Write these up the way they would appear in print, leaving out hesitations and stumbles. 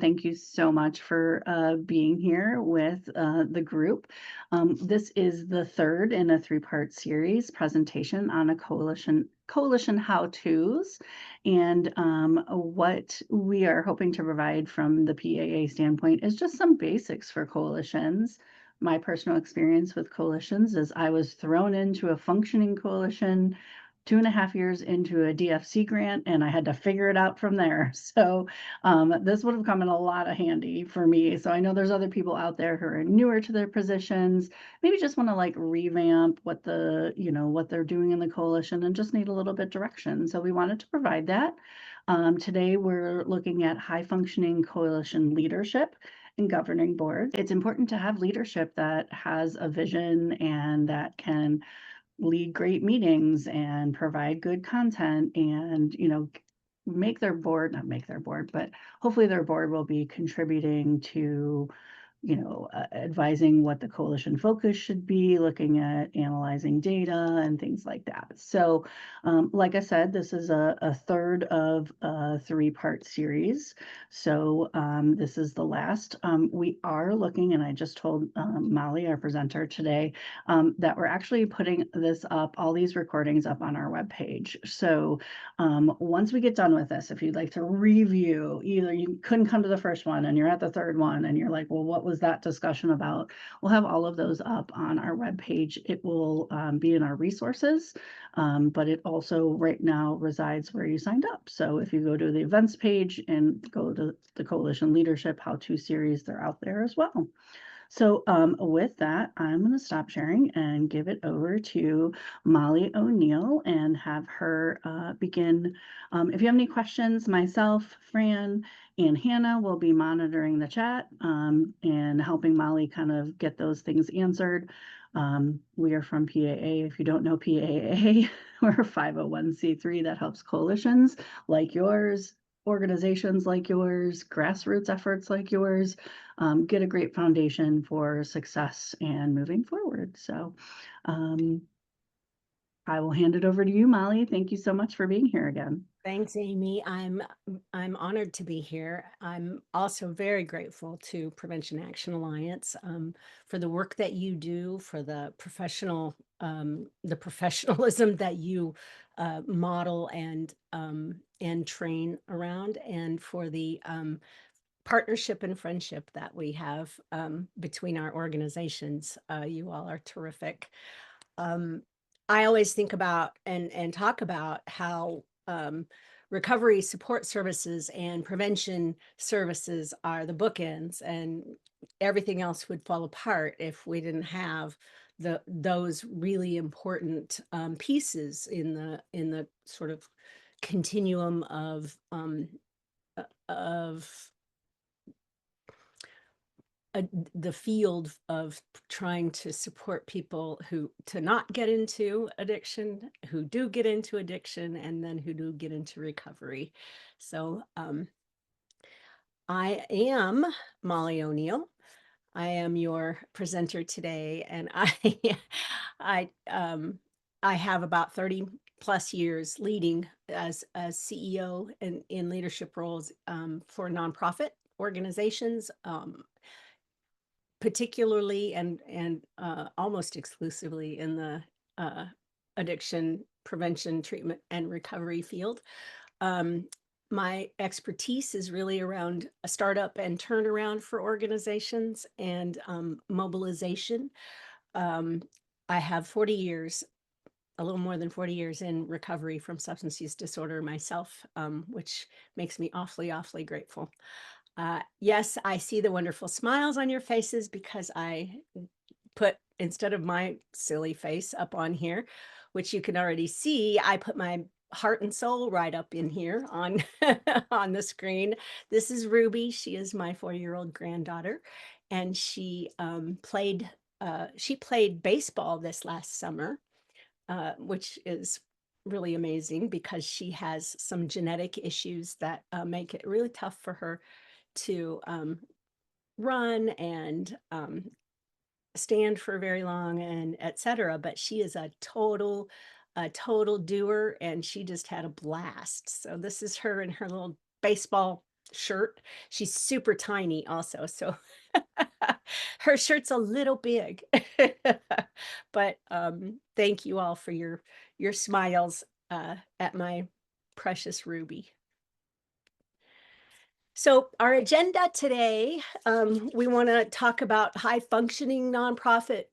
Thank you so much for being here with the group. This is the third in a three-part series presentation on a coalition how-tos, and what we are hoping to provide from the PAA standpoint is just some basics for coalitions. My personal experience with coalitions is I was thrown into a functioning coalition 2.5 years into a DFC grant, and I had to figure it out from there. So this would have come in a lot of handy for me. So I know there's other people out there who are newer to their positions, maybe just want to like revamp what what they're doing in the coalition and just need a little bit direction. So we wanted to provide that. Today we're looking at high functioning coalition leadership and governing boards. It's important to have leadership that has a vision and that can lead great meetings and provide good content and, not make their board, but hopefully their board will be contributing to advising what the coalition focus should be, looking at analyzing data and things like that. So, like I said, this is a third of a three-part series. So this is the last. We are looking, and I just told Molly, our presenter today, that we're actually putting this up, all these recordings up on our webpage. So once we get done with this, if you'd like to review, either you couldn't come to the first one and you're at the third one and you're like, well, what was that discussion about? We'll have all of those up on our webpage. It will be in our resources, but it also right now resides where you signed up. So if you go to the events page and go to the Coalition Leadership How-To series, they're out there as well. So with that, I'm going to stop sharing and give it over to Molly O'Neill and have her begin. If you have any questions, myself, Fran, and Hannah will be monitoring the chat and helping Molly kind of get those things answered. We are from PAA. If you don't know PAA, we're a 501c3 that helps coalitions like yours, organizations like yours, grassroots efforts like yours, get a great foundation for success and moving forward. So I will hand it over to you, Molly. Thank you so much for being here again. Thanks, Amy. I'm honored to be here. I'm also very grateful to Prevention Action Alliance for the work that you do, for the professionalism that you model and train around, and for the partnership and friendship that we have between our organizations. You all are terrific. I always think about and talk about how recovery support services and prevention services are the bookends, and everything else would fall apart if we didn't have those really important pieces in the sort of continuum of the field of trying to support people who to not get into addiction, who do get into addiction, and then who do get into recovery. So I am Molly O'Neill. I am your presenter today, and I I have about 30 plus years leading as a CEO and in leadership roles for nonprofit organizations, particularly and almost exclusively in the addiction prevention, treatment, and recovery field. My expertise is really around a startup and turnaround for organizations and mobilization. I have 40 years, a little more than 40 years in recovery from substance use disorder myself, which makes me awfully, awfully grateful. Yes, I see the wonderful smiles on your faces because I put, instead of my silly face up on here, which you can already see, I put my heart and soul right up in here on on the screen. This is Ruby. She is my 4-year-old granddaughter, and she played baseball this last summer, which is really amazing because she has some genetic issues that make it really tough for her to run and stand for very long and etc. But she is a total doer, and she just had a blast. So this is her in her little baseball shirt. She's super tiny also, so her shirt's a little big. But, thank you all for your smiles, at my precious Ruby. So our agenda today, we want to talk about high functioning nonprofit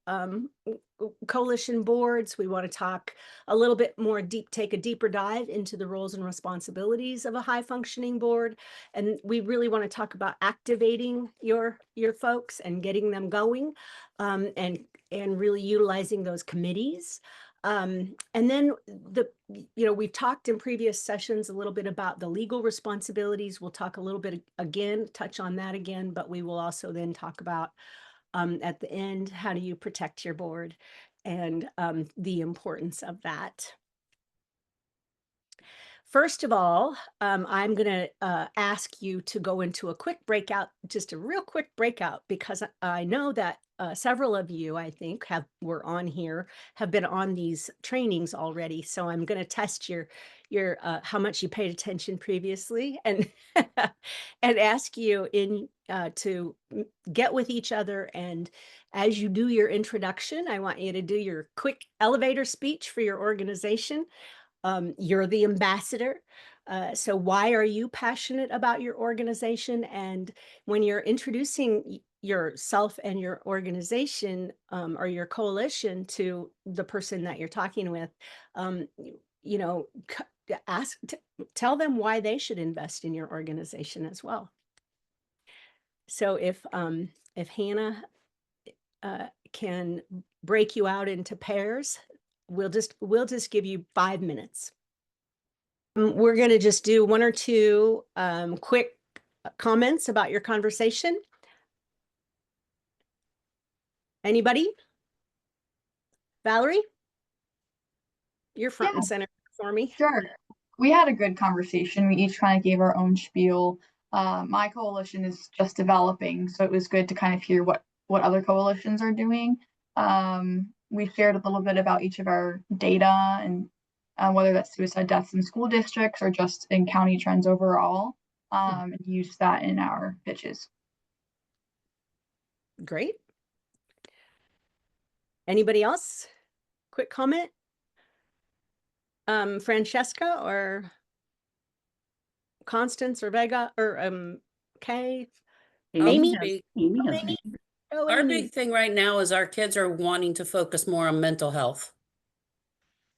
coalition boards. We want to talk a little bit more take a deeper dive into the roles and responsibilities of a high functioning board. And we really want to talk about activating your folks and getting them going, and really utilizing those committees. And then we've talked in previous sessions a little bit about the legal responsibilities. We'll talk a little bit again, touch on that again, but we will also then talk about at the end, how do you protect your board and the importance of that. First of all, I'm going to ask you to go into a quick breakout, just a real quick breakout, because I know that several of you, I think, have been on these trainings already. So I'm going to test your how much you paid attention previously, and and ask you to get with each other. And as you do your introduction, I want you to do your quick elevator speech for your organization. You're the ambassador. So why are you passionate about your organization? And when you're introducing yourself and your organization, or your coalition to the person that you're talking with, you know, tell them why they should invest in your organization as well. So if Hannah can break you out into pairs, we'll just give you 5 minutes. We're going to just do 1 or 2 quick comments about your conversation. Anybody? Valerie? You're front and center for me. Sure. We had a good conversation. We each kind of gave our own spiel. My coalition is just developing, so it was good to kind of hear what other coalitions are doing. We shared a little bit about each of our data and whether that's suicide deaths in school districts or just in county trends overall, and used that in our pitches. Great. Anybody else? Quick comment? Francesca or Constance or Vega or Kay? Amy? Amy has Amy? hand. Oh, Our Amy. big thing right now is our kids are wanting to focus more on mental health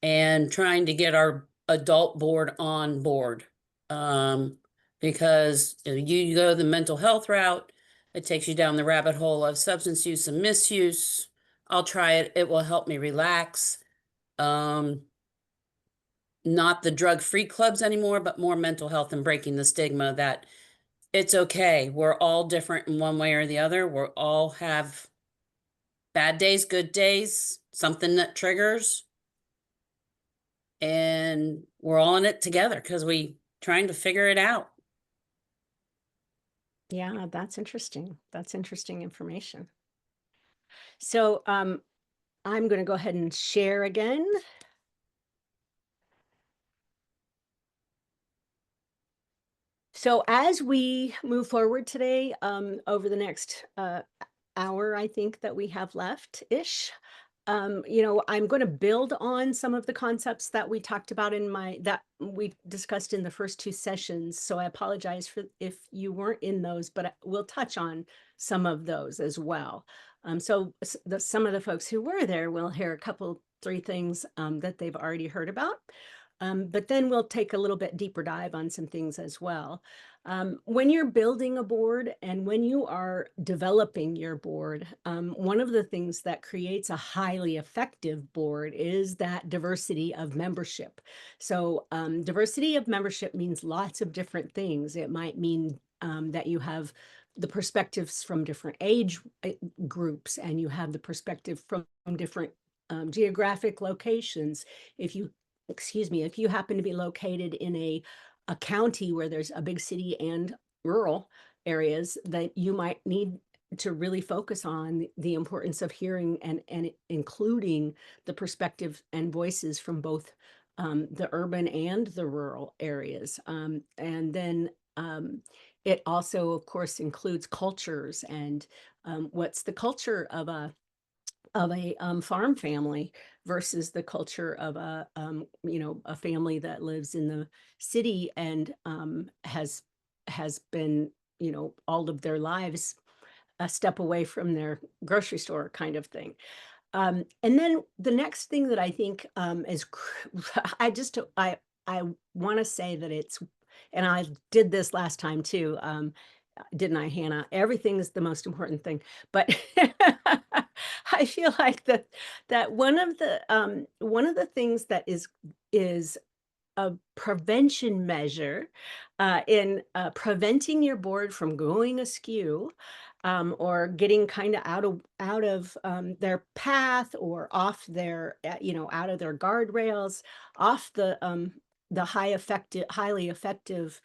and trying to get our adult board on board. Because you go the mental health route, it takes you down the rabbit hole of substance use and misuse. I'll try it. It will help me relax. Not the drug-free clubs anymore, but more mental health and breaking the stigma that it's okay. We're all different in one way or the other. We all have bad days, good days, something that triggers. And we're all in it together because we trying to figure it out. Yeah, that's interesting. That's interesting information. So I'm going to go ahead and share again. So as we move forward today, over the next hour, I think that we have left-ish, I'm going to build on some of the concepts that we talked about that we discussed in the first 2 sessions. So I apologize for if you weren't in those, but we'll touch on some of those as well. So some of the folks who were there will hear a couple, 3 things that they've already heard about. But then we'll take a little bit deeper dive on some things as well. When you're building a board and when you are developing your board, one of the things that creates a highly effective board is that diversity of membership. So diversity of membership means lots of different things. It might mean that you have the perspectives from different age groups, and you have the perspective from different geographic locations. If you happen to be located in a county where there's a big city and rural areas, that you might need to really focus on the importance of hearing and including the perspective and voices from both the urban and the rural areas. And then It also, of course, includes cultures and what's the culture of a farm family versus the culture of a family that lives in the city and has been, all of their lives a step away from their grocery store kind of thing. And then the next thing that I think I want to say that it's, and I did this last time too, didn't I, Hannah? Everything is the most important thing, but I feel like that one of the things that is a prevention measure in preventing your board from going askew or getting kind of out of their path or off their out of their guardrails, off the highly effective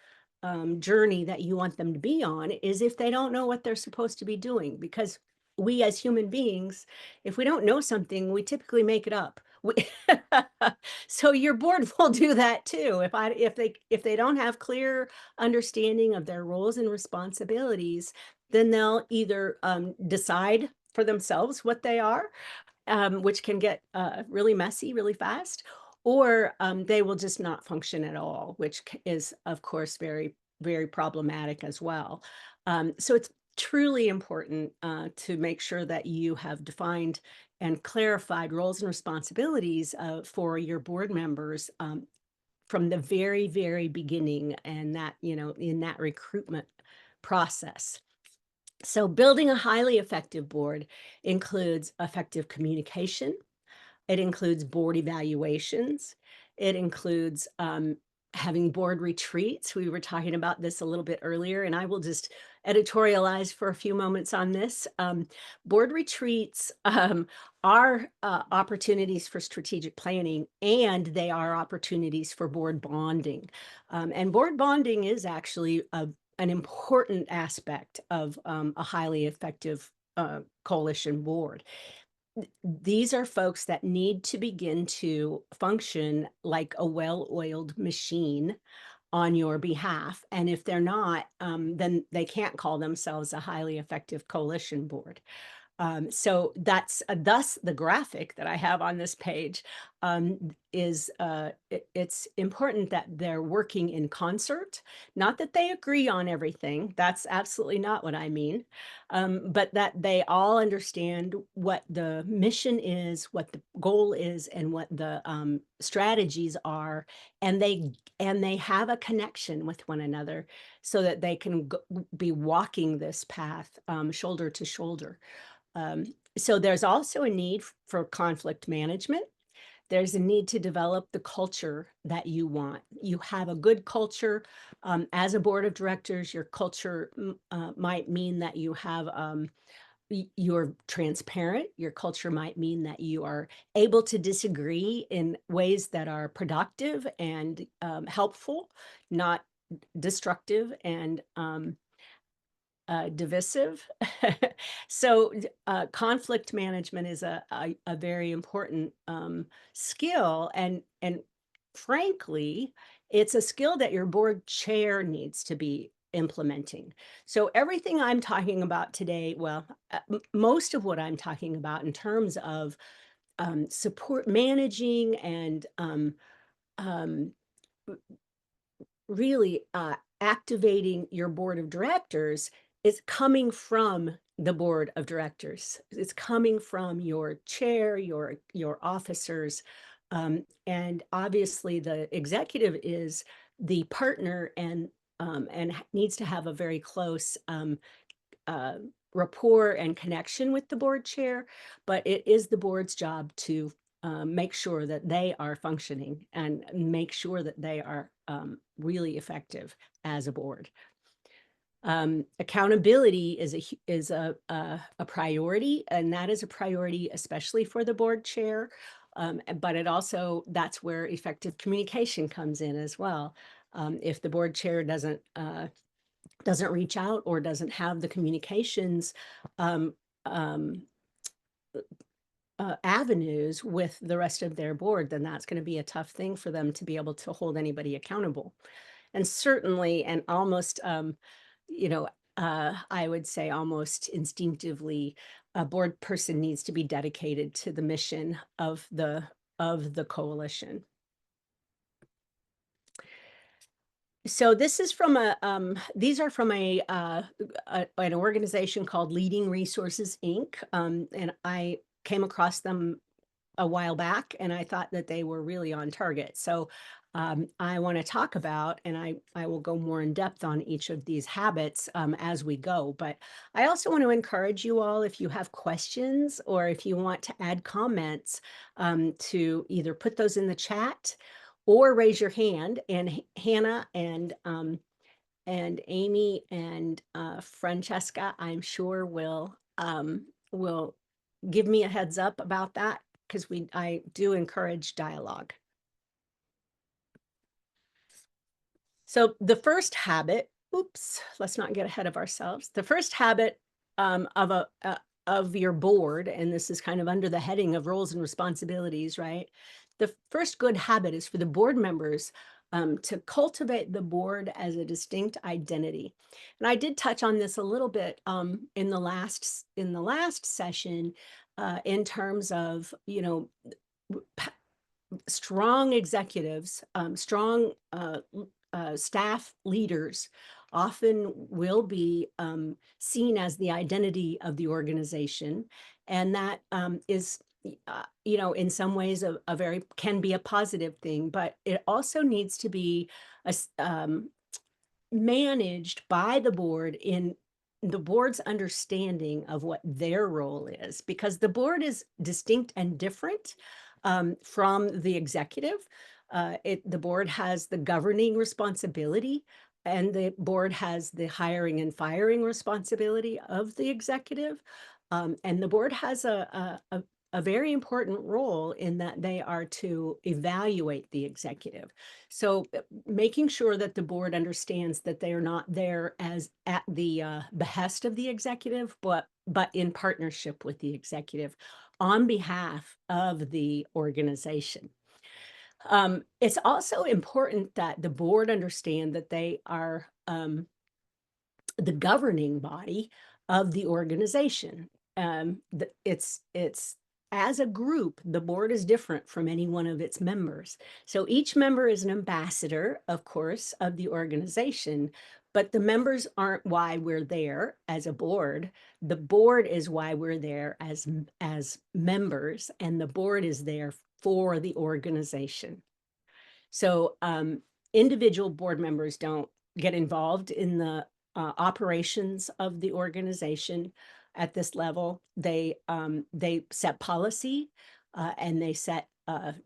journey that you want them to be on, is if they don't know what they're supposed to be doing. Because we as human beings, if we don't know something, we typically make it up. So your board will do that too. If they don't have clear understanding of their roles and responsibilities, then they'll either decide for themselves what they are, which can get really messy really fast, or they will just not function at all, which is, of course, very, very problematic as well. So it's truly important to make sure that you have defined and clarified roles and responsibilities for your board members from the very, very beginning, and that, in that recruitment process. So building a highly effective board includes effective communication. It includes board evaluations. It includes having board retreats. We were talking about this a little bit earlier, and I will just editorialize for a few moments on this. Board retreats are opportunities for strategic planning, and they are opportunities for board bonding. And board bonding is actually an important aspect of a highly effective coalition board. These are folks that need to begin to function like a well-oiled machine on your behalf. And if they're not, then they can't call themselves a highly effective coalition board. So that's thus the graphic that I have on this page is it's important that they're working in concert, not that they agree on everything. That's absolutely not what I mean, but that they all understand what the mission is, what the goal is, and what the strategies are, and they have a connection with one another so that they can be walking this path shoulder to shoulder. So there's also a need for conflict management. There's a need to develop the culture that you want. You have a good culture. As a board of directors, your culture might mean that you have you're transparent. Your culture might mean that you are able to disagree in ways that are productive and helpful, not destructive and divisive. So conflict management is a very important skill, and frankly, it's a skill that your board chair needs to be implementing. So everything I'm talking about today, well, most of what I'm talking about in terms of support managing and um, really activating your board of directors is coming from the board of directors. It's coming from your chair, your officers, and obviously the executive is the partner and needs to have a very close uh, rapport and connection with the board chair. But it is the board's job to make sure that they are functioning and make sure that they are really effective as a board. Accountability is a priority, and that is a priority especially for the board chair. But it also, that's where effective communication comes in as well. If the board chair doesn't reach out or doesn't have the communications avenues with the rest of their board, then that's going to be a tough thing for them to be able to hold anybody accountable. And certainly, and almost I would say almost instinctively, a board person needs to be dedicated to the mission of the coalition. So this is from these are from an organization called Leading Resources, Inc. And I came across them a while back, and I thought that they were really on target. So I want to talk about, and I will go more in depth on each of these habits as we go. But I also want to encourage you all, if you have questions or if you want to add comments, to either put those in the chat or raise your hand. And Hannah and Amy and Francesca, I'm sure will give me a heads up about that, because I do encourage dialogue. So the first habit, oops, let's not get ahead of ourselves. The first habit of your board, and this is kind of under the heading of roles and responsibilities, right? The first good habit is for the board members to cultivate the board as a distinct identity. And I did touch on this a little bit in the last session, in terms of, strong executives, strong staff leaders often will be seen as the identity of the organization. And that is, in some ways can be a positive thing, but it also needs to be managed by the board in the board's understanding of what their role is, because the board is distinct and different from the executive. The board has the governing responsibility, and the board has the hiring and firing responsibility of the executive. And the board has a very important role in that they are to evaluate the executive. So making sure that the board understands that they are not there as at the behest of the executive, but in partnership with the executive on behalf of the organization. It's also important that the board understand that they are the governing body of the organization. It's as a group, the board is different from any one of its members. So each member is an ambassador, of course, of the organization, but the members aren't why we're there as a board. The board is why we're there as members, and the board is there for the organization. So individual board members don't get involved in the operations of the organization at this level. They set policy and they set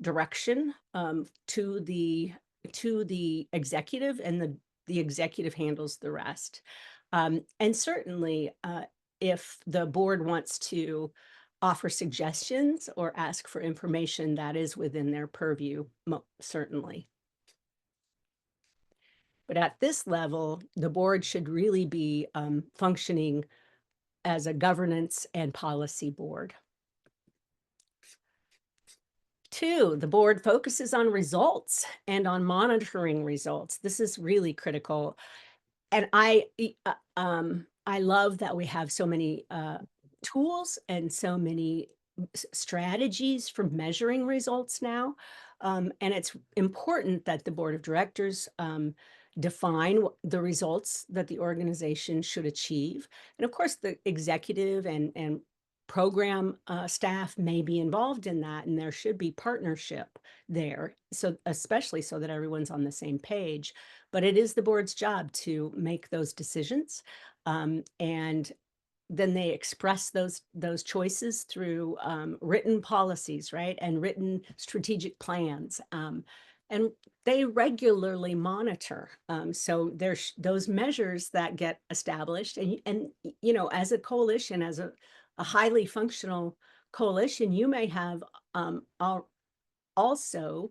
direction to the executive, and the executive handles the rest. And certainly, if the board wants to offer suggestions or ask for information, that is within their purview, certainly. But at this level, the board should really be functioning as a governance and policy board. 2, the board focuses on results and on monitoring results. This is really critical. And I love that we have so many tools and so many strategies for measuring results now. And it's important that the board of directors define the results that the organization should achieve. And of course, the executive and program staff may be involved in that, and there should be partnership there. So especially so that everyone's on the same page, but it is the board's job to make those decisions. And then they express those choices through written policies, right? And written strategic plans. And they regularly monitor. So there's those measures that get established. And as a coalition, as a highly functional coalition, you may have also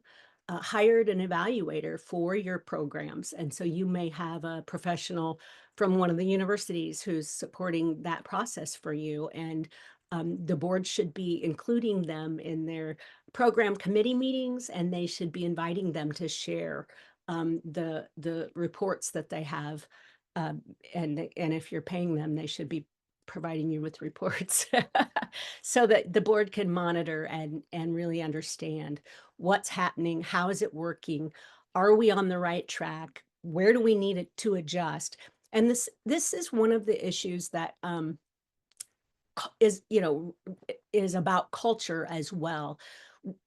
hired an evaluator for your programs. And so you may have a professional from one of the universities who's supporting that process for you. And the board should be including them in their program committee meetings, and they should be inviting them to share the reports that they have and if you're paying them, they should be providing you with reports so that the board can monitor and really understand what's happening, how is it working, are we on the right track, where do we need it to adjust. And this is one of the issues that is, is about culture as well.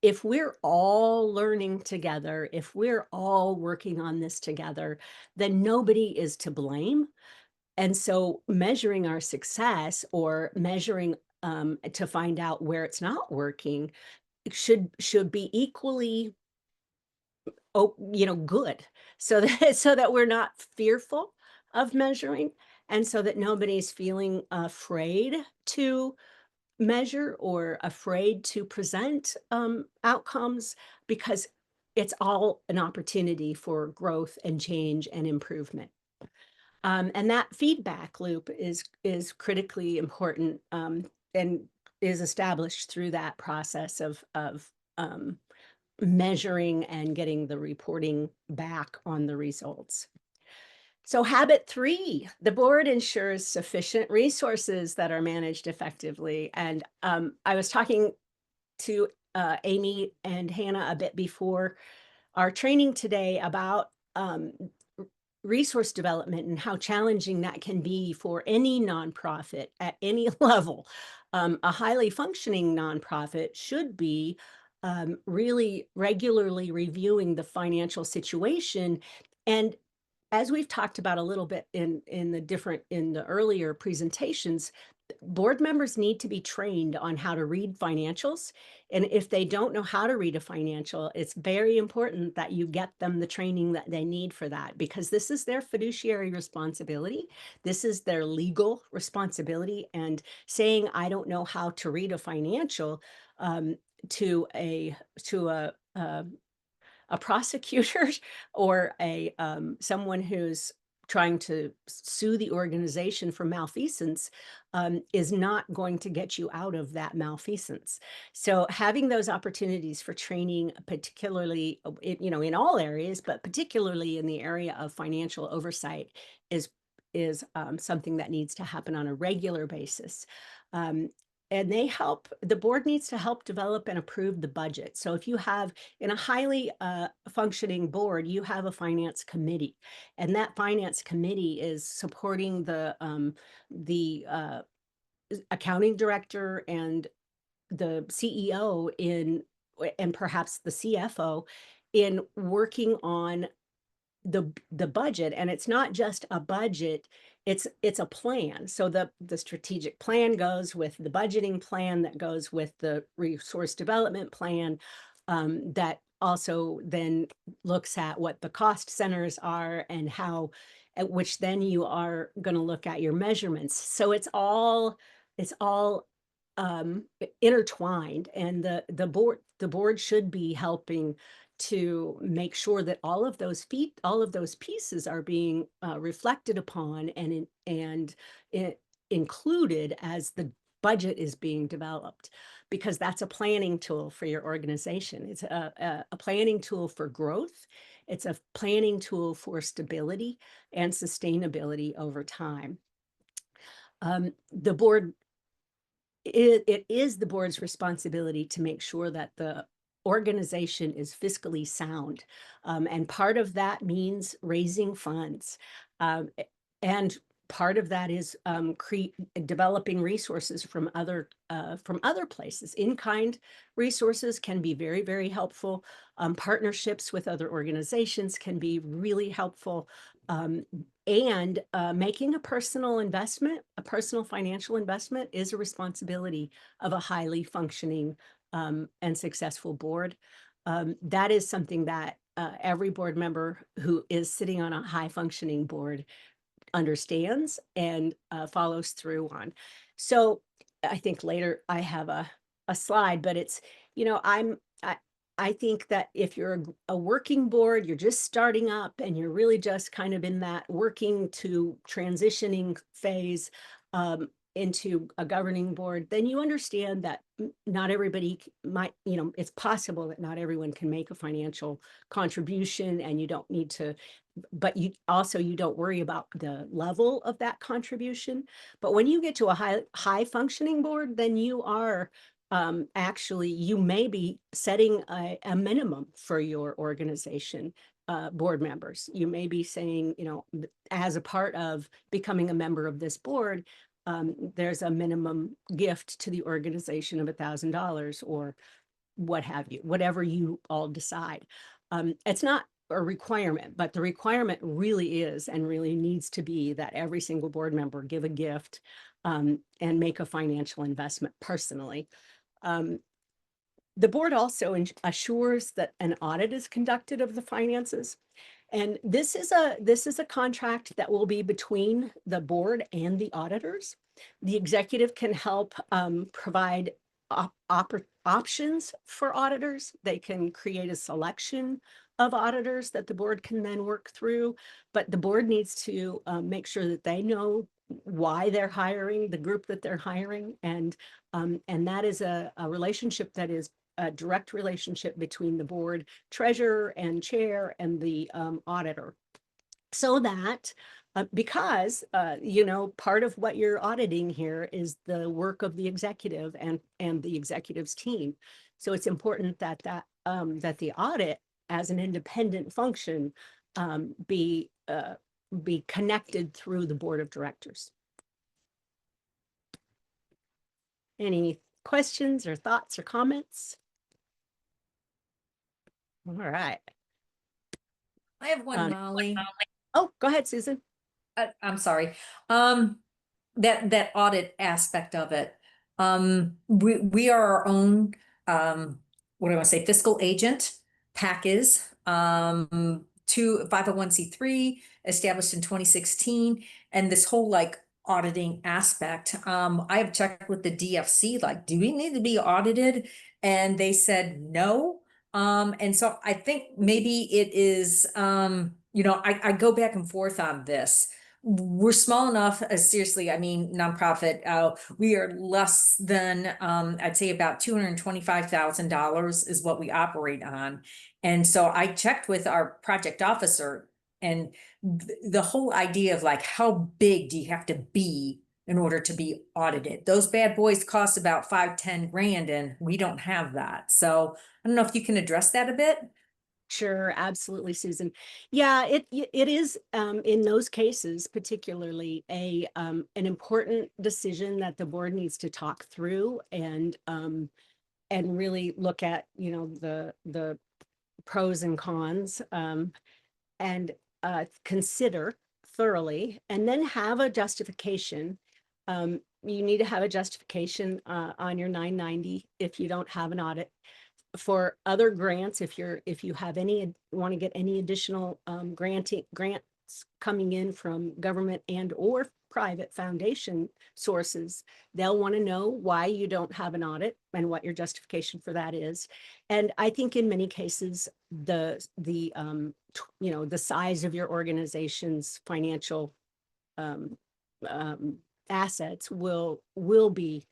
If we're all learning together, if we're all working on this together, then nobody is to blame. And so measuring our success or measuring to find out where it's not working should be equally good, so that so that we're not fearful of measuring, and so that nobody's feeling afraid to measure or afraid to present outcomes, because it's all an opportunity for growth and change and improvement. And that feedback loop is critically important, and is established through that process of measuring and getting the reporting back on the results. So habit 3, the board ensures sufficient resources that are managed effectively. And I was talking to Amy and Hannah a bit before our training today about resource development and how challenging that can be for any nonprofit at any level. A highly functioning nonprofit should be really regularly reviewing the financial situation. And as we've talked about a little bit in the earlier presentations, board members need to be trained on how to read financials. And if they don't know how to read a financial, it's very important that you get them the training that they need for that, because this is their fiduciary responsibility. This is their legal responsibility. And saying, I don't know how to read a financial to a prosecutor or a someone who's trying to sue the organization for malfeasance is not going to get you out of that malfeasance. So having those opportunities for training, particularly in all areas, but particularly in the area of financial oversight, is something that needs to happen on a regular basis. And the board needs to help develop and approve the budget. So if you have, in a highly functioning board, you have a finance committee, and that finance committee is supporting the accounting director and the CEO and perhaps the CFO in working on the budget. And it's not just a budget, it's a plan. So the strategic plan goes with the budgeting plan, that goes with the resource development plan, that also then looks at what the cost centers are and how, at which then you are going to look at your measurements. So it's all intertwined, and the board should be helping to make sure that all of those pieces are being reflected upon and included as the budget is being developed, because that's a planning tool for your organization. It's a planning tool for growth. It's a planning tool for stability and sustainability over time. It is the board's responsibility to make sure that the organization is fiscally sound. And part of that means raising funds. And part of that is developing resources from other places. In-kind resources can be very, very helpful. Partnerships with other organizations can be really helpful. And making a personal financial investment, is a responsibility of a highly functioning and successful board. That is something that every board member who is sitting on a high functioning board understands and follows through on. So I think later I have a slide, but it's, I think that if you're a working board, you're just starting up and you're really just kind of in that working to transitioning phase into a governing board, then you understand that not everybody might, it's possible that not everyone can make a financial contribution, and you don't need to but you don't worry about the level of that contribution. But when you get to a high functioning board, then you are actually, you may be setting a minimum for your organization. Board members, you may be saying, you know, as a part of becoming a member of this board, there's a minimum gift to the organization of $1,000 or what have you, whatever you all decide. It's not a requirement, but the requirement really is and really needs to be that every single board member give a gift and make a financial investment personally. The board also assures that an audit is conducted of the finances. And this is a contract that will be between the board and the auditors. The executive can help provide options for auditors. They can create a selection of auditors that the board can then work through, but the board needs to make sure that they know why they're hiring the group that they're hiring, and that is a relationship that is a direct relationship between the board treasurer and chair and the auditor, so that because you know, part of what you're auditing here is the work of the executive and the executive's team. So it's important that that the audit as an independent function be connected through the board of directors. Any questions or thoughts or comments? All right. I have one, Molly. Oh, go ahead, Susan. I'm sorry. That audit aspect of it. We are our own, what do I want to say, fiscal agent. PAC is, to 501c3 established in 2016. And this whole like auditing aspect, I have checked with the DFC, like, do we need to be audited? And they said no. And so I think maybe it is, you know, I go back and forth on this. We're small enough, seriously, I mean, nonprofit, we are less than, I'd say about $225,000 is what we operate on. And so I checked with our project officer, and the whole idea of like, how big do you have to be in order to be audited? Those bad boys cost about 5-10 grand, and we don't have that. So I don't know if you can address that a bit. Sure, absolutely, Susan. Yeah, it is in those cases particularly an important decision that the board needs to talk through and really look at, you know, the pros and cons and consider thoroughly, and then have a justification. You need to have a justification on your 990 if you don't have an audit. For other grants, if you have any, want to get any additional grants coming in from government and or private foundation sources, they'll want to know why you don't have an audit and what your justification for that is. And I think in many cases, the you know, the size of your organization's financial assets will be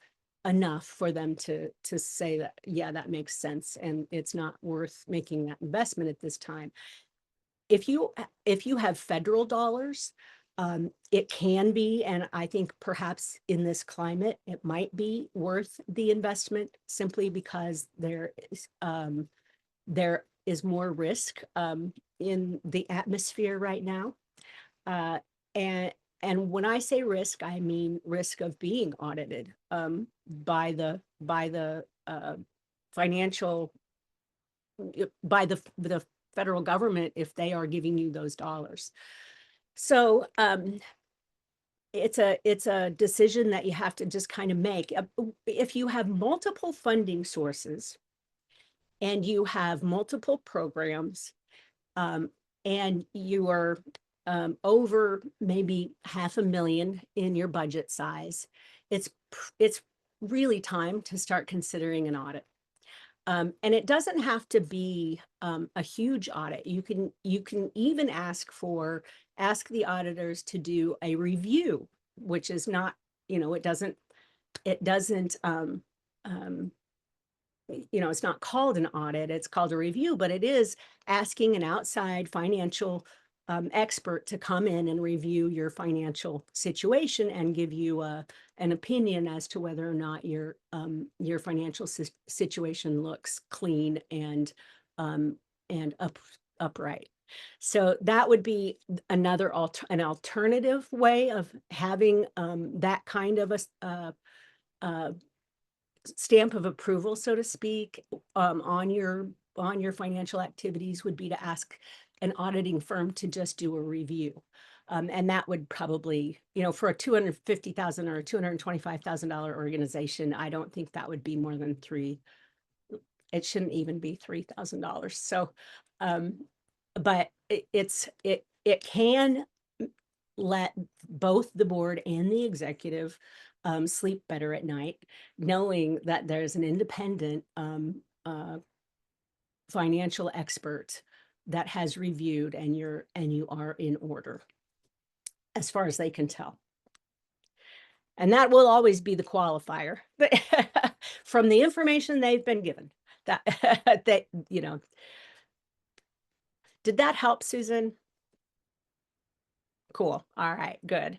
enough for them to say that, yeah, that makes sense, and it's not worth making that investment at this time. If you have federal dollars, it can be, and I think perhaps in this climate, it might be worth the investment simply because there is more risk in the atmosphere right now. And when I say risk, I mean risk of being audited by the financial, by the federal government if they are giving you those dollars. So it's a decision that you have to just kind of make. If you have multiple funding sources and you have multiple programs and you are over maybe $500,000 in your budget size, it's really time to start considering an audit. And it doesn't have to be a huge audit. You can even ask the auditors to do a review, which is not, you know, it doesn't you know, it's not called an audit, it's called a review, but it is asking an outside financial expert to come in and review your financial situation and give you an opinion as to whether or not your financial situation looks clean and upright. So that would be another an alternative way of having that kind of a stamp of approval, so to speak, on your financial activities, would be to ask an auditing firm to just do a review. And that would probably, for a $250,000 or a $225,000 organization, I don't think that would be more than it shouldn't even be $3,000. So, but it can let both the board and the executive sleep better at night, knowing that there's an independent financial expert that has reviewed and you are in order as far as they can tell. And that will always be the qualifier, but from the information they've been given, that did that help, Susan? Cool. All right, good.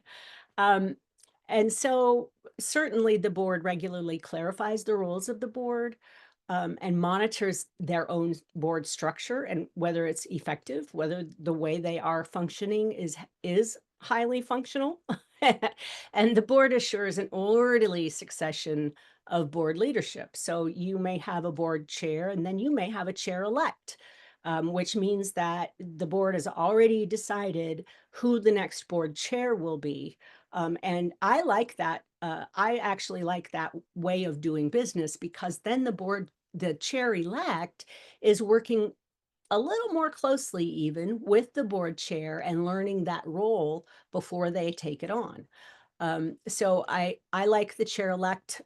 And so certainly the board regularly clarifies the roles of the board and monitors their own board structure and whether it's effective, whether the way they are functioning is highly functional. And the board assures an orderly succession of board leadership. So you may have a board chair and then you may have a chair-elect, which means that the board has already decided who the next board chair will be. And I like that. I actually like that way of doing business, because then the chair-elect is working a little more closely even with the board chair and learning that role before they take it on. So I like the chair-elect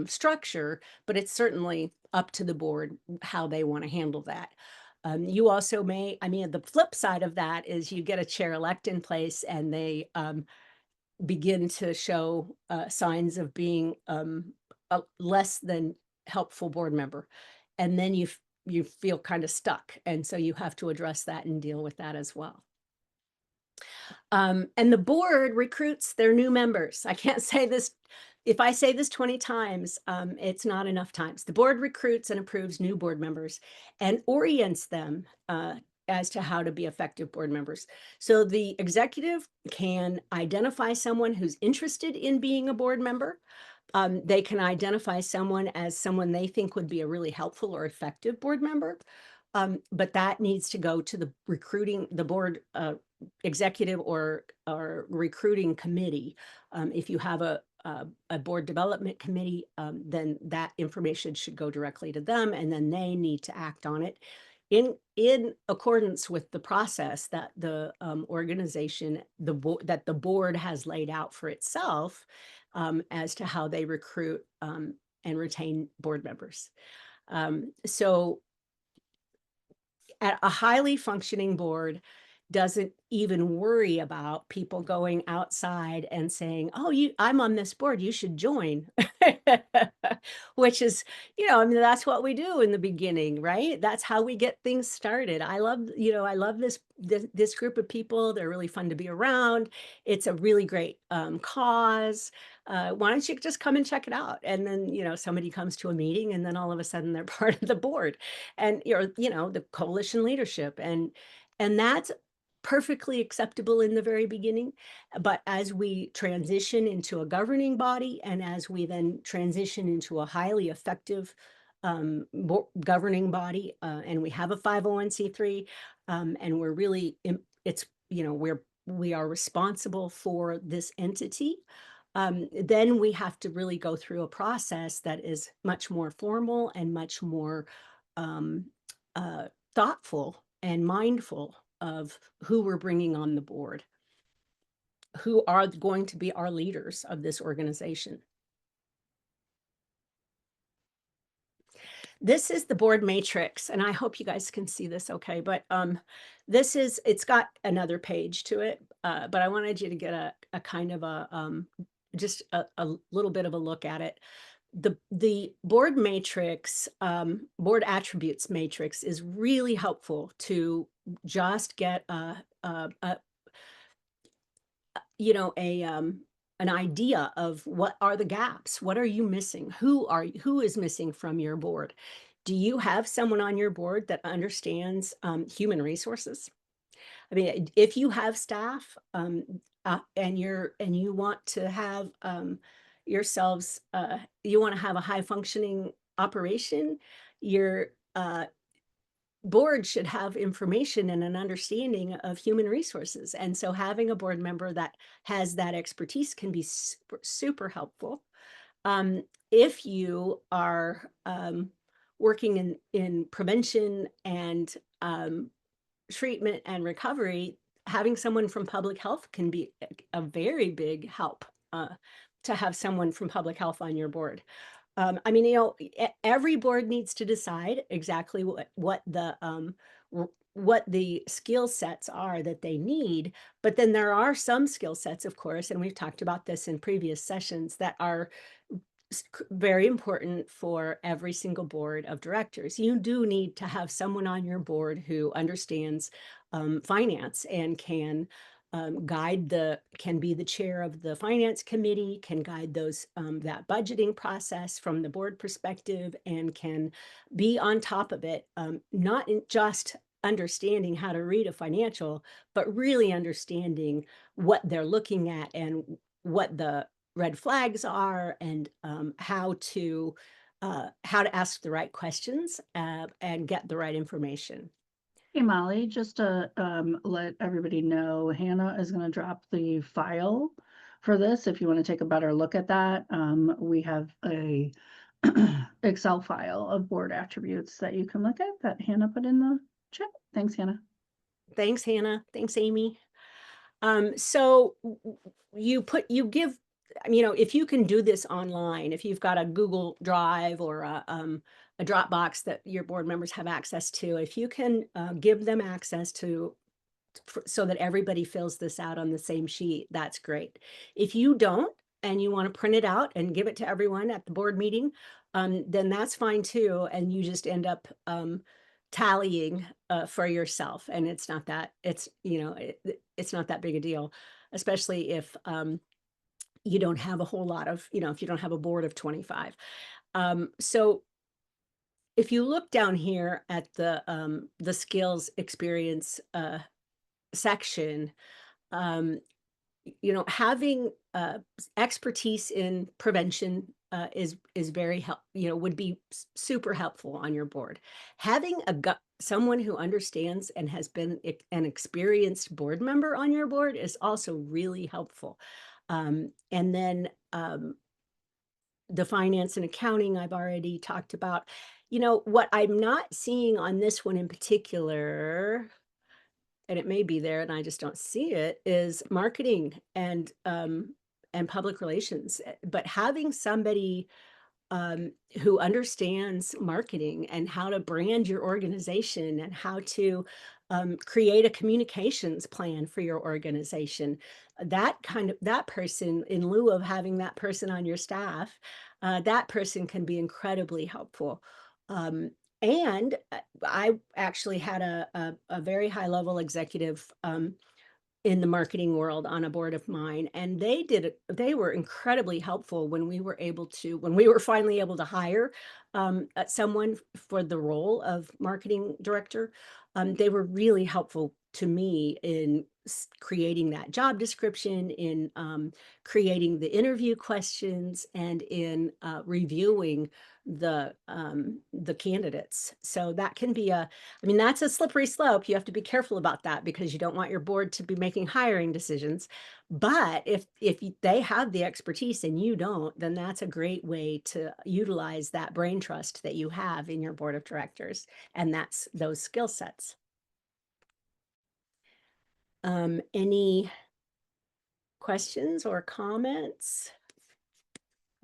structure, but it's certainly up to the board how they want to handle that. You also may, the flip side of that is you get a chair-elect in place and they begin to show signs of being a less than helpful board member. And then you feel kind of stuck. And so you have to address that and deal with that as well. And the board recruits their new members. I can't say this. If I say this 20 times, it's not enough times. The board recruits and approves new board members and orients them as to how to be effective board members. So the executive can identify someone who's interested in being a board member. They can identify someone as someone they think would be a really helpful or effective board member. But that needs to go to the board executive or recruiting committee. If you have a board development committee, then that information should go directly to them, and then they need to act on it in accordance with the process that the organization, that the board has laid out for itself as to how they recruit and retain board members. So a highly functioning board doesn't even worry about people going outside and saying, oh, I'm on this board, you should join. Which is, that's what we do in the beginning, right? That's how we get things started. I love this group of people. They're really fun to be around. It's a really great cause. Why don't you just come and check it out? And then, somebody comes to a meeting and then all of a sudden they're part of the board and the coalition leadership. And that's perfectly acceptable in the very beginning. But as we transition into a governing body, and as we then transition into a highly effective governing body, and we have a 501c3, and we're really, we are responsible for this entity, then we have to really go through a process that is much more formal and much more thoughtful and mindful of who we're bringing on the board, who are going to be our leaders of this organization. This is the board matrix, and I hope you guys can see this okay, but it's got another page to it, but I wanted you to get a kind of just a little bit of a look at it. The board matrix, board attributes matrix, is really helpful to just get you know, an idea of what are the gaps, what are you missing, who is missing from your board. Do you have someone on your board that understands human resources? I mean, if you have staff and you want to have yourselves, you want to have a high functioning operation, your board should have information and an understanding of human resources. And so having a board member that has that expertise can be super, super helpful. If you are working in prevention and treatment and recovery, having someone from public health can be a very big help to have someone from public health on your board. I mean, you know, every board needs to decide exactly what the skill sets are that they need. But then there are some skill sets, of course, and we've talked about this in previous sessions, that are very important for every single board of directors. You do need to have someone on your board who understands finance and can can be the chair of the finance committee, can guide that budgeting process from the board perspective, and can be on top of it, not just understanding how to read a financial, but really understanding what they're looking at and what the red flags are, and how to ask the right questions and get the right information. Hey, Molly, just to let everybody know, Hannah is going to drop the file for this. If you want to take a better look at that, we have a Excel file of board attributes that you can look at that Hannah put in the chat. Thanks, Hannah. Thanks, Hannah. Thanks, Amy. So you give, you know, if you can do this online, if you've got a Google Drive or a Dropbox that your board members have access to, if you can give them access to so that everybody fills this out on the same sheet, that's great. If you don't, and you want to print it out and give it to everyone at the board meeting, then that's fine too. And you just end up tallying for yourself, and it's not that, you know, it's not that big a deal, especially if you don't have a whole lot of, you know, if you don't have a board of 25. So if you look down here at the skills experience section, you know, having expertise in prevention is very you know, would be super helpful on your board. Having someone who understands and has been an experienced board member on your board is also really helpful. And then the finance and accounting I've already talked about. You know, what I'm not seeing on this one in particular, and it may be there and I just don't see it, is marketing and public relations. But having somebody who understands marketing and how to brand your organization and how to create a communications plan for your organization, that person, in lieu of having that person on your staff, that person can be incredibly helpful. And I actually had a very high level executive in the marketing world on a board of mine, and they were incredibly helpful when we were finally able to hire someone for the role of marketing director. They were really helpful to me in creating that job description, in creating the interview questions, and in reviewing the candidates. So that can be I mean, that's a slippery slope. You have to be careful about that because you don't want your board to be making hiring decisions. But if they have the expertise and you don't, then that's a great way to utilize that brain trust that you have in your board of directors. And that's those skill sets. Any questions or comments?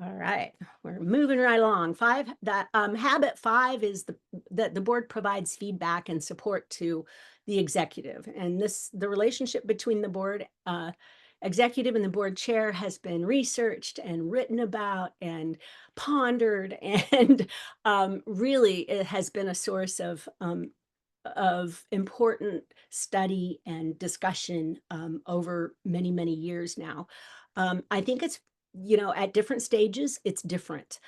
All right, we're moving right along. Habit 5 is that the board provides feedback and support to the executive. And the relationship between the board executive and the board chair has been researched and written about and pondered, and really it has been a source of important study and discussion over many, many years now. I think it's, at different stages, it's different.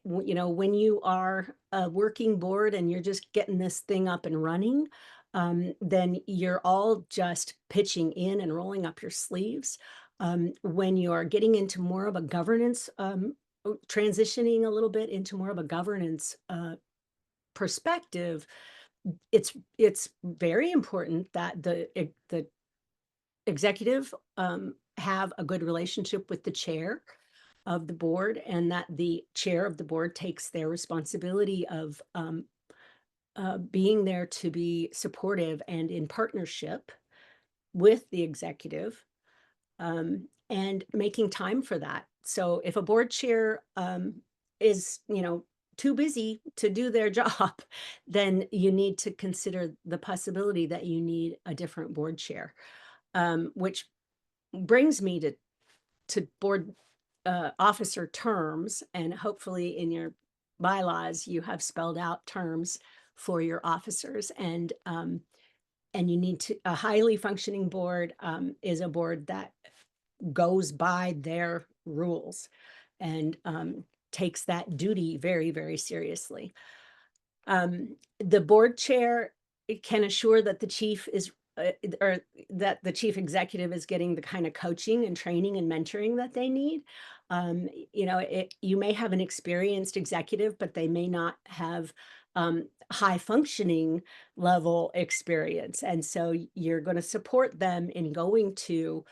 When you are a working board and you're just getting this thing up and running, then you're all just pitching in and rolling up your sleeves. When you are getting into more of a governance, transitioning a little bit into more of a governance perspective, it's very important that the executive have a good relationship with the chair of the board, and that the chair of the board takes their responsibility of being there to be supportive and in partnership with the executive, and making time for that. So if a board chair is, too busy to do their job, then you need to consider the possibility that you need a different board chair, which brings me to board officer terms, and hopefully in your bylaws you have spelled out terms for your officers, and you need to, a highly functioning board is a board that goes by their rules and takes that duty very, very seriously. The board chair can assure that the chief is or that the chief executive is getting the kind of coaching and training and mentoring that they need. You may have an experienced executive, but they may not have high functioning level experience. And so you're going to support them in going to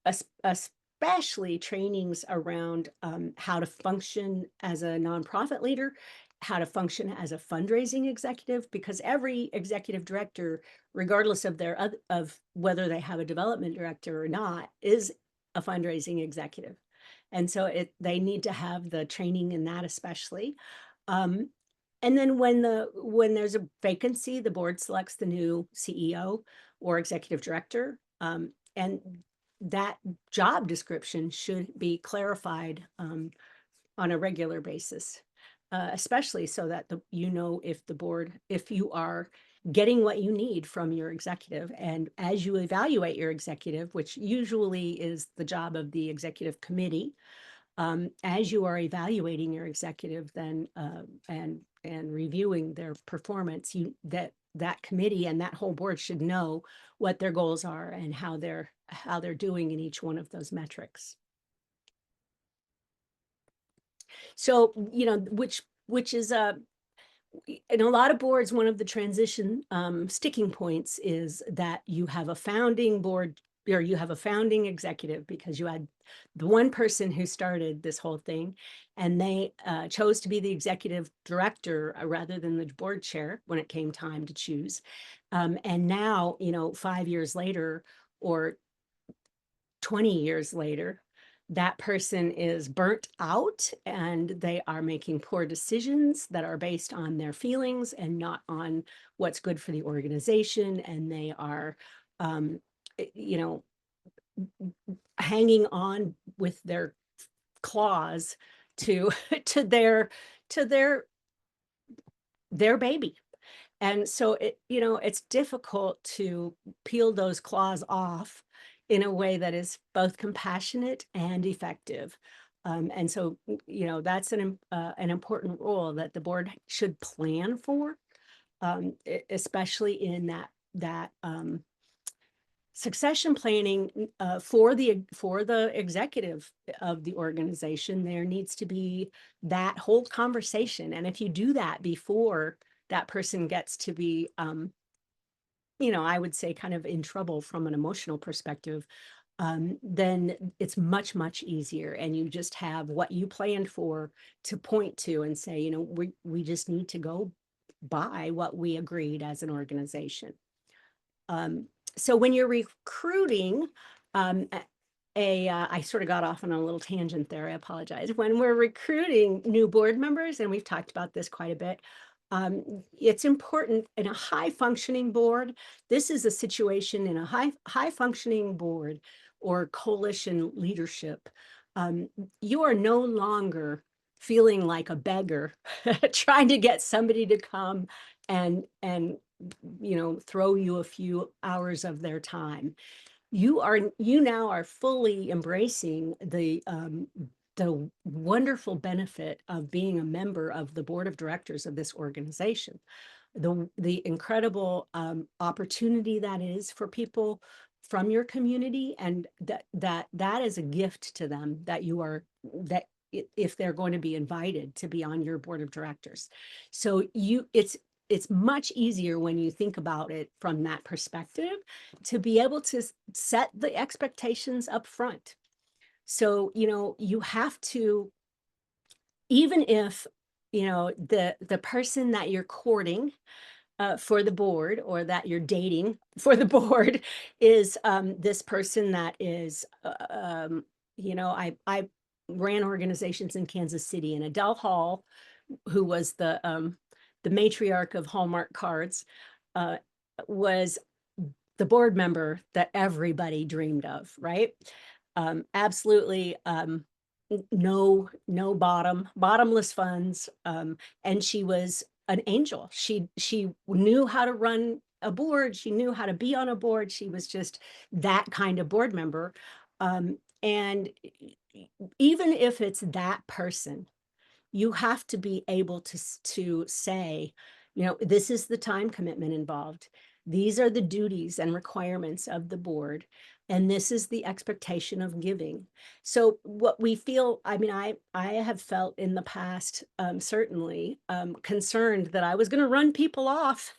especially trainings around how to function as a nonprofit leader, how to function as a fundraising executive, because every executive director, regardless of of whether they have a development director or not, is a fundraising executive. And so they need to have the training in that, especially. And then when there's a vacancy, the board selects the new CEO or executive director, and that job description should be clarified on a regular basis, especially so that if you are getting what you need from your executive. And as you evaluate your executive, which usually is the job of the executive committee, as you are evaluating your executive, then and reviewing their performance, that committee and that whole board should know what their goals are and how they're doing in each one of those metrics. So, which is in a lot of boards, one of the transition sticking points is that you have a founding board, or you have a founding executive, because you had the one person who started this whole thing, and they chose to be the executive director rather than the board chair when it came time to choose. And now, 5 years later or 20 years later, that person is burnt out and they are making poor decisions that are based on their feelings and not on what's good for the organization. And they are, hanging on with their claws to their baby. And so it's difficult to peel those claws off in a way that is both compassionate and effective. And so, that's an important role that the board should plan for, especially in that succession planning for the executive of the organization. There needs to be that whole conversation. And if you do that before that person gets to be, I would say kind of in trouble from an emotional perspective, then it's much, much easier. And you just have what you planned for to point to and say, we just need to go by what we agreed as an organization. So when you're recruiting, I sort of got off on a little tangent there. I apologize. When we're recruiting new board members, and we've talked about this quite a bit, it's important in a high functioning board. This is a situation in a high functioning board or coalition leadership. You are no longer feeling like a beggar trying to get somebody to come and throw you a few hours of their time. You now are fully embracing the wonderful benefit of being a member of the board of directors of this organization. The incredible opportunity that is for people from your community, and that is a gift to them, that if they're going to be invited to be on your board of directors. So it's much easier when you think about it from that perspective, to be able to set the expectations up front. So, you have to, even if, the person that you're courting for the board, or that you're dating for the board, is this person that is, I ran organizations in Kansas City, and Adele Hall, who was the matriarch of Hallmark Cards, was the board member that everybody dreamed of, right? Absolutely, no bottomless funds, and she was an angel. She knew how to run a board. She knew how to be on a board. She was just that kind of board member. And even if it's that person, you have to be able to say, this is the time commitment involved. These are the duties and requirements of the board, and this is the expectation of giving. So what we feel, I have felt in the past, certainly concerned that I was going to run people off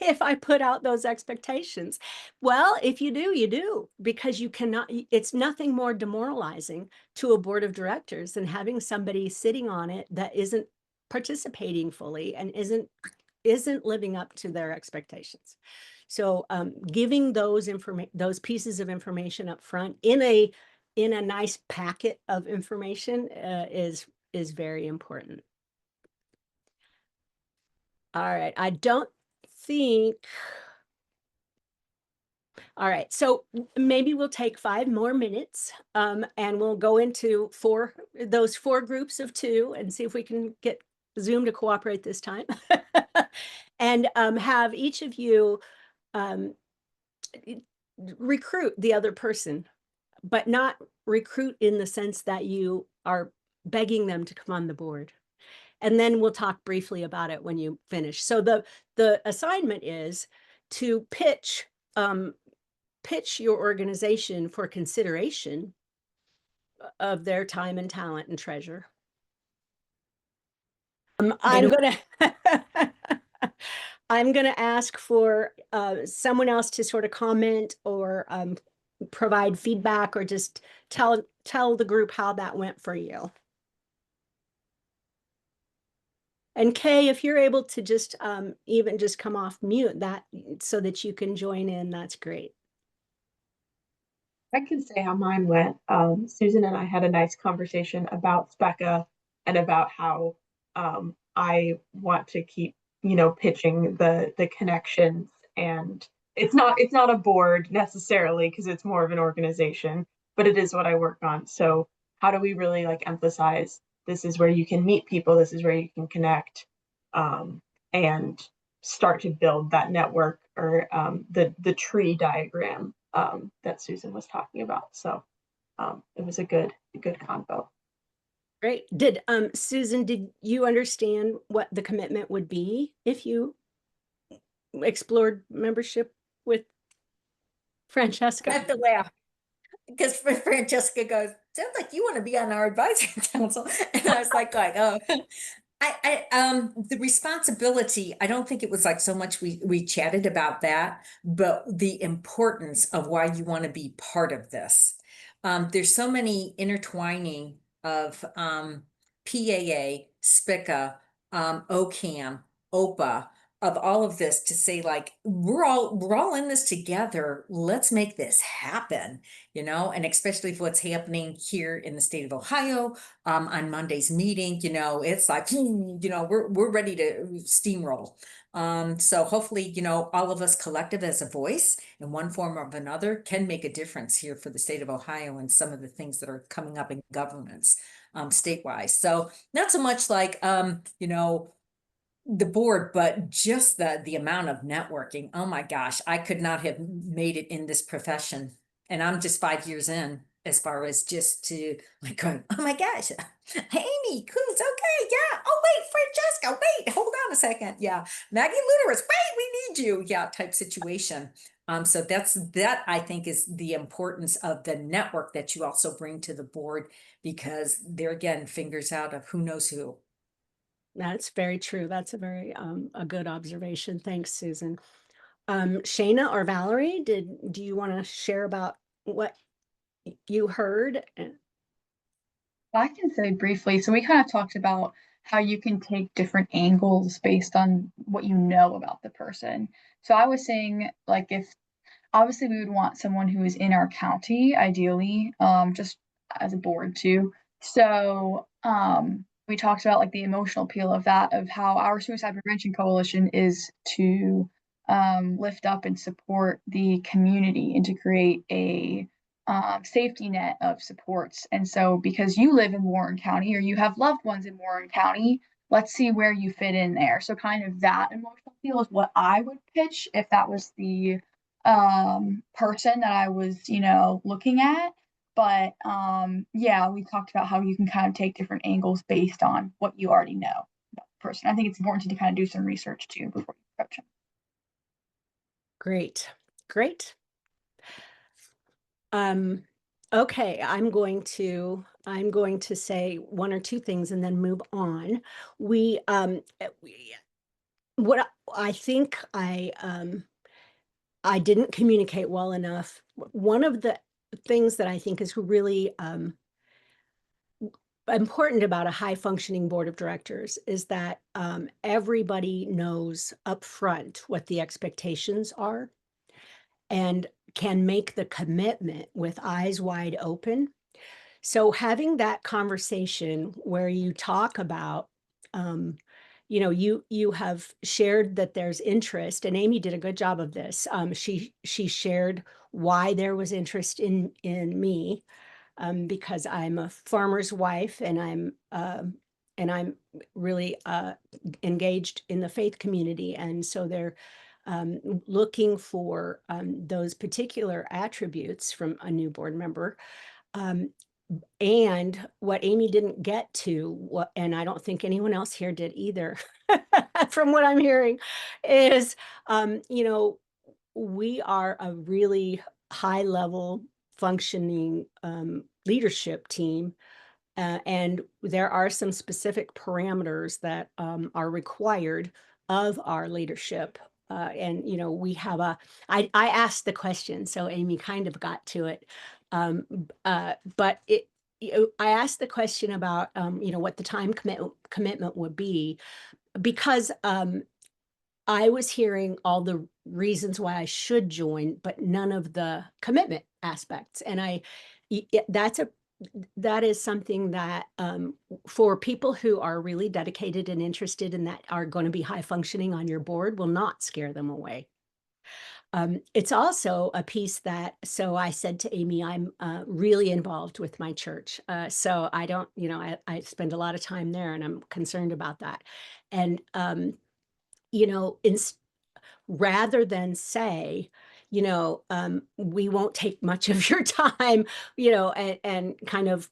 if I put out those expectations. Well, if you do, you do, because you cannot, it's nothing more demoralizing to a board of directors than having somebody sitting on it that isn't participating fully and isn't living up to their expectations. So giving those pieces of information up front in a nice packet of information is very important. All right, I don't think. All right, so maybe we'll take 5 more minutes, and we'll go into those 4 groups of 2, and see if we can get Zoom to cooperate this time. And have each of you recruit the other person, but not recruit in the sense that you are begging them to come on the board. And then we'll talk briefly about it when you finish. So the assignment is to pitch your organization for consideration of their time and talent and treasure. I'm gonna ask for someone else to sort of comment, or provide feedback, or just tell the group how that went for you. And Kay, if you're able to just even just come off mute, that so that you can join in, that's great. I can say how mine went. Susan and I had a nice conversation about Specca, and about how I want to keep, pitching the connections. And it's not a board necessarily, because it's more of an organization, but it is what I work on. So how do we really emphasize, this is where you can meet people, this is where you can connect, and start to build that network, or the tree diagram that Susan was talking about. So it was a good convo. Great. Susan, did you understand what the commitment would be if you explored membership with Francesca? I have to laugh, because Francesca goes, sounds like you want to be on our advisory council. And I was like, going, oh. The responsibility, I don't think it was so much we chatted about that, but the importance of why you want to be part of this. There's so many intertwining of PAA, SPICA, OCAM, OPA, of all of this, to say we're all in this together. Let's make this happen, and especially if what's happening here in the state of Ohio on Monday's meeting, it's we're ready to steamroll. So hopefully, all of us collective as a voice in one form or another can make a difference here for the state of Ohio, and some of the things that are coming up in governments statewide. So not so much the board, but just the amount of networking. Oh my gosh, I could not have made it in this profession. And I'm just 5 years in, as far as just to like going, oh my gosh, Amy Coons, okay, yeah. Oh wait, Francesca, wait, hold on a second. Yeah, Maggie Luderis, wait, we need you. Yeah, type situation. So that I think is the importance of the network that you also bring to the board, because there again, fingers out of who knows who. That's very true. That's a very a good observation. Thanks, Susan. Shayna or Valerie, do you want to share about what you heard? I can say briefly, so we kind of talked about how you can take different angles based on what you know about the person. So I was saying, like, if obviously we would want someone who is in our county, ideally, just as a board too. So we talked about like the emotional appeal of that, of how our suicide prevention coalition is to lift up and support the community and to create a safety net of supports. And so because you live in Warren County or you have loved ones in Warren County, let's see where you fit in there. So kind of that emotional appeal is what I would pitch if that was the person that I was, looking at. But yeah, we talked about how you can kind of take different angles based on what you already know about the person. I think it's important to kind of do some research too before you approach them. Great, great. Okay, I'm going to say one or two things and then move on. What I think I didn't communicate well enough. One of the things that I think is really important about a high functioning board of directors is that everybody knows upfront what the expectations are and can make the commitment with eyes wide open. So having that conversation where you talk about, you have shared that there's interest, and Amy did a good job of this. She shared why there was interest in me, because I'm a farmer's wife and I'm really engaged in the faith community, and so they're looking for those particular attributes from a new board member. And what Amy didn't get to, and I don't think anyone else here did either, from what I'm hearing, is, we are a really high level functioning leadership team. And there are some specific parameters that are required of our leadership. And, we have I asked the question, so Amy kind of got to it. But I asked the question about, what the time commitment would be, because I was hearing all the reasons why I should join, but none of the commitment aspects. And that is something that for people who are really dedicated and interested and that are going to be high functioning on your board will not scare them away. It's also a piece that, so I said to Amy, I'm really involved with my church. So I don't, I spend a lot of time there and I'm concerned about that. And, rather than say, we won't take much of your time, and kind of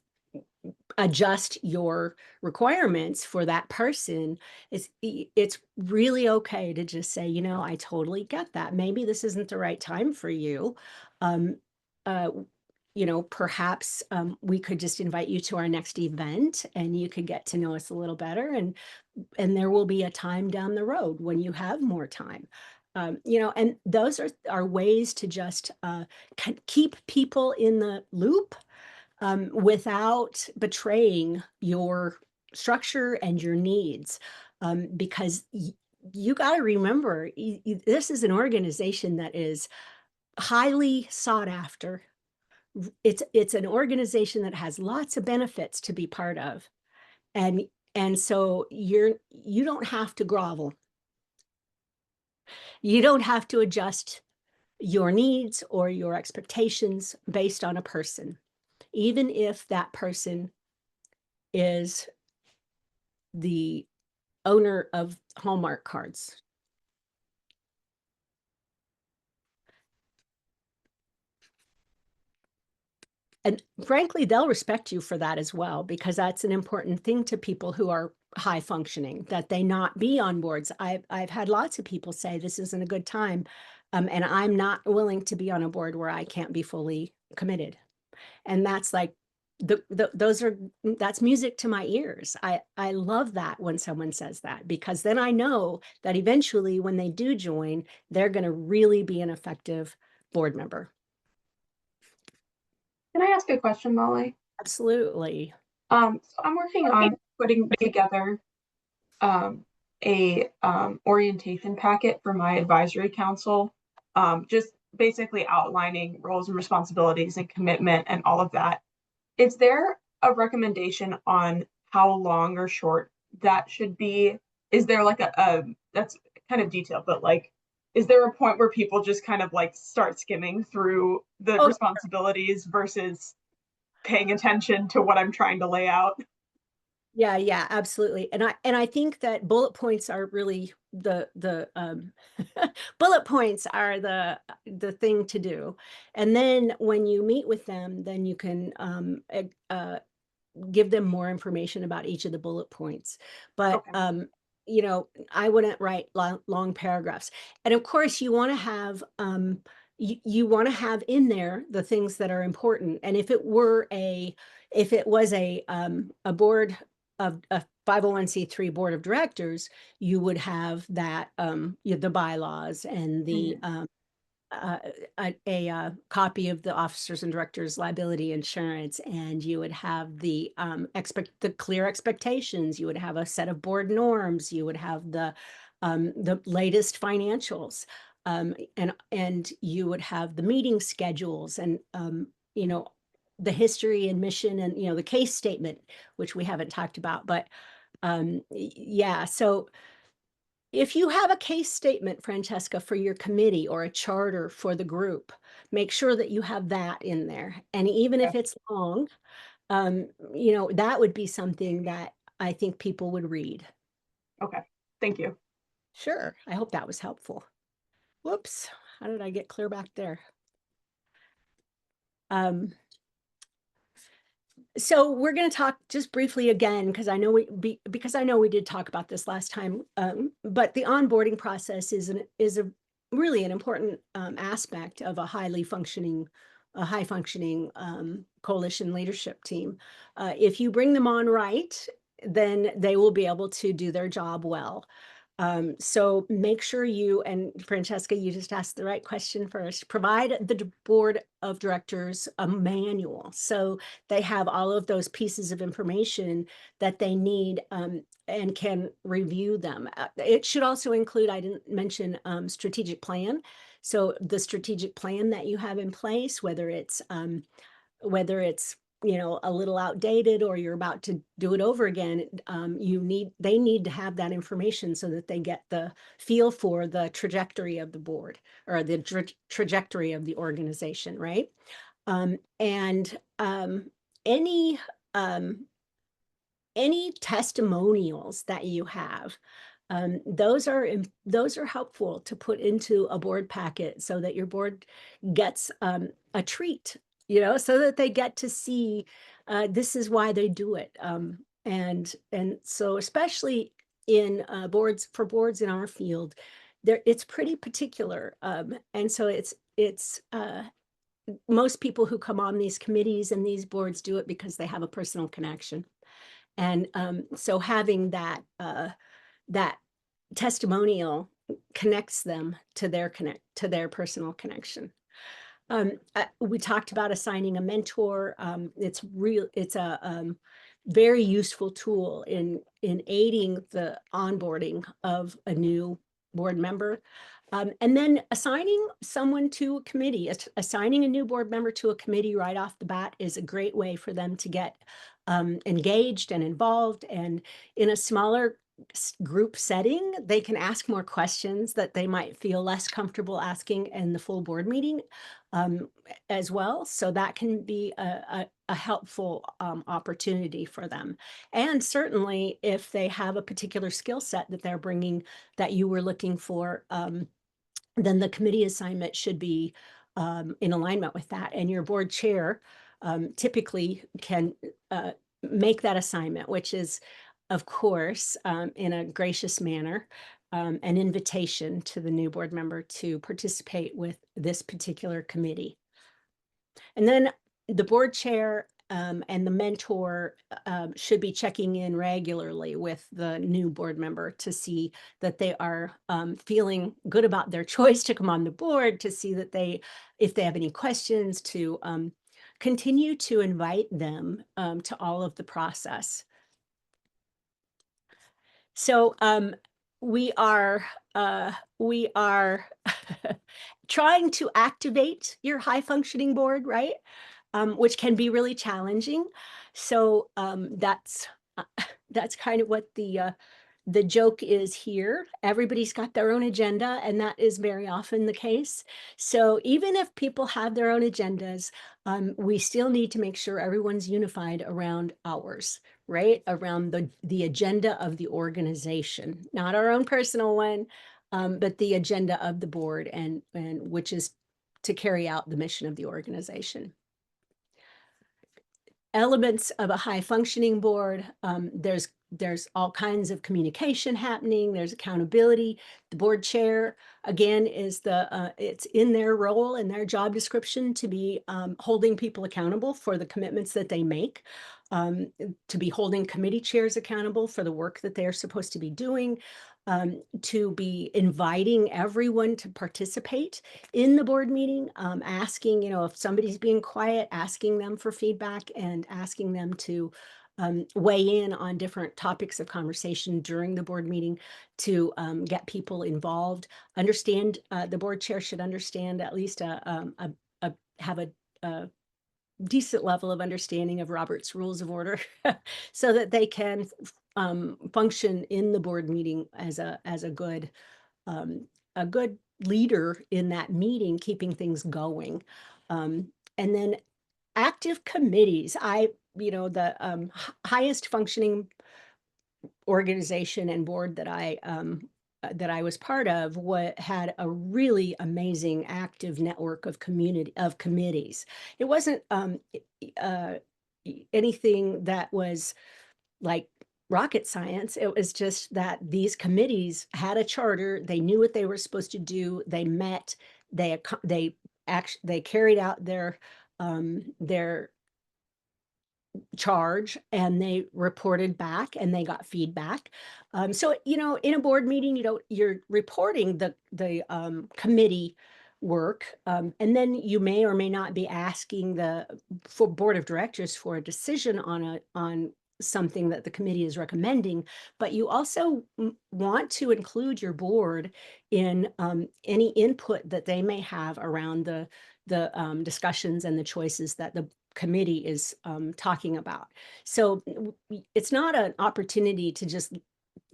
adjust your requirements for that person, it's really okay to just say, I totally get that. Maybe this isn't the right time for you. Uh, perhaps we could just invite you to our next event and you could get to know us a little better, and there will be a time down the road when you have more time. And those are ways to just keep people in the loop without betraying your structure and your needs. Because you got to remember, this is an organization that is highly sought after. It's an organization that has lots of benefits to be part of. And so you don't have to grovel. You don't have to adjust your needs or your expectations based on a person, even if that person is the owner of Hallmark cards. And frankly, they'll respect you for that as well, because that's an important thing to people who are high functioning, that they not be on boards. I've had lots of people say this isn't a good time, and I'm not willing to be on a board where I can't be fully committed. And that's like that's music to my ears. I love that when someone says that, because then I know that eventually when they do join, they're going to really be an effective board member. Can I ask a question, Molly? Absolutely. So I'm working on putting together a orientation packet for my advisory council, just basically outlining roles and responsibilities and commitment and all of that. Is there a recommendation on how long or short that should be? Is there like a that's kind of detailed, but like, is there a point where people just kind of like start skimming through the responsibilities versus paying attention to what I'm trying to lay out? Yeah, absolutely. And I think that bullet points are really the bullet points are the thing to do. And then when you meet with them, then you can give them more information about each of the bullet points. But Okay. you know, I wouldn't write long paragraphs. And of course, you want to have you want to have in there the things that are important. And if it was a board of a 501c3 board of directors, you would have that the bylaws and the a copy of the officers and directors liability insurance, and you would have the clear expectations. You would have a set of board norms. You would have the latest financials, and you would have the meeting schedules, and you know, the history and mission, and you know, the case statement, which we haven't talked about. But yeah, so if you have a case statement, Francesca, for your committee or a charter for the group, make sure that you have that in there. And even if it's long, you know, that would be something that I think people would read. Okay, thank you. Sure. I hope that was helpful. Whoops. How did I get clear back there? So we're going to talk just briefly again, because I know we did talk about this last time. But the onboarding process is a really an important aspect of a high functioning coalition leadership team. If you bring them on right, then they will be able to do their job well. So make sure and Francesca, you just asked the right question first, provide the board of directors a manual. So they have all of those pieces of information that they need and can review them. It should also include, I didn't mention, strategic plan. So the strategic plan that you have in place, whether it's you know, a little outdated or you're about to do it over again, they need to have that information so that they get the feel for the trajectory of the board or the trajectory of the organization, right? And any testimonials that you have, those are helpful to put into a board packet so that your board gets a treat, you know, so that they get to see this is why they do it. And so especially in boards in our field, it's pretty particular. And so it's most people who come on these committees and these boards do it because they have a personal connection. And so having that testimonial connects them to their personal connection. We talked about assigning a mentor. It's a very useful tool in aiding the onboarding of a new board member. And then assigning someone to a committee, assigning a new board member to a committee right off the bat is a great way for them to get engaged and involved. And in a smaller group setting, they can ask more questions that they might feel less comfortable asking in the full board meeting as well. So that can be a a helpful opportunity for them. And certainly if they have a particular skill set that they're bringing that you were looking for, then the committee assignment should be in alignment with that. And your board chair typically can make that assignment, which is, of course, in a gracious manner, an invitation to the new board member to participate with this particular committee. And then the board chair and the mentor should be checking in regularly with the new board member to see that they are feeling good about their choice to come on the board, to see that if they have any questions, to continue to invite them to all of the process. So we are trying to activate your high functioning board, right? Which can be really challenging. So that's kind of what the joke is here. Everybody's got their own agenda, and that is very often the case. So even if people have their own agendas, we still need to make sure everyone's unified around ours, right? Around the agenda of the organization, not our own personal one, but the agenda of the board, and which is to carry out the mission of the organization. Elements of a high functioning board, there's all kinds of communication happening. There's accountability. The board chair, again, is it's in their role and their job description to be holding people accountable for the commitments that they make, to be holding committee chairs accountable for the work that they're supposed to be doing, to be inviting everyone to participate in the board meeting, asking, if somebody's being quiet, asking them for feedback and asking them to weigh in on different topics of conversation during the board meeting to get people involved. Understand, the board chair should understand at least have a decent level of understanding of Robert's Rules of Order so that they can function in the board meeting as a good leader in that meeting, keeping things going. And then active committees. The highest functioning organization and board that I was part of had a really amazing active network of committees. It wasn't anything that was like rocket science. It was just that these committees had a charter. They knew what they were supposed to do. They met. They carried out their charge, and they reported back, and they got feedback. So in a board meeting, you're reporting the committee work, and then you may or may not be asking for board of directors for a decision on something that the committee is recommending, but you also want to include your board in any input that they may have around the discussions and the choices that the committee is talking about. So it's not an opportunity to just,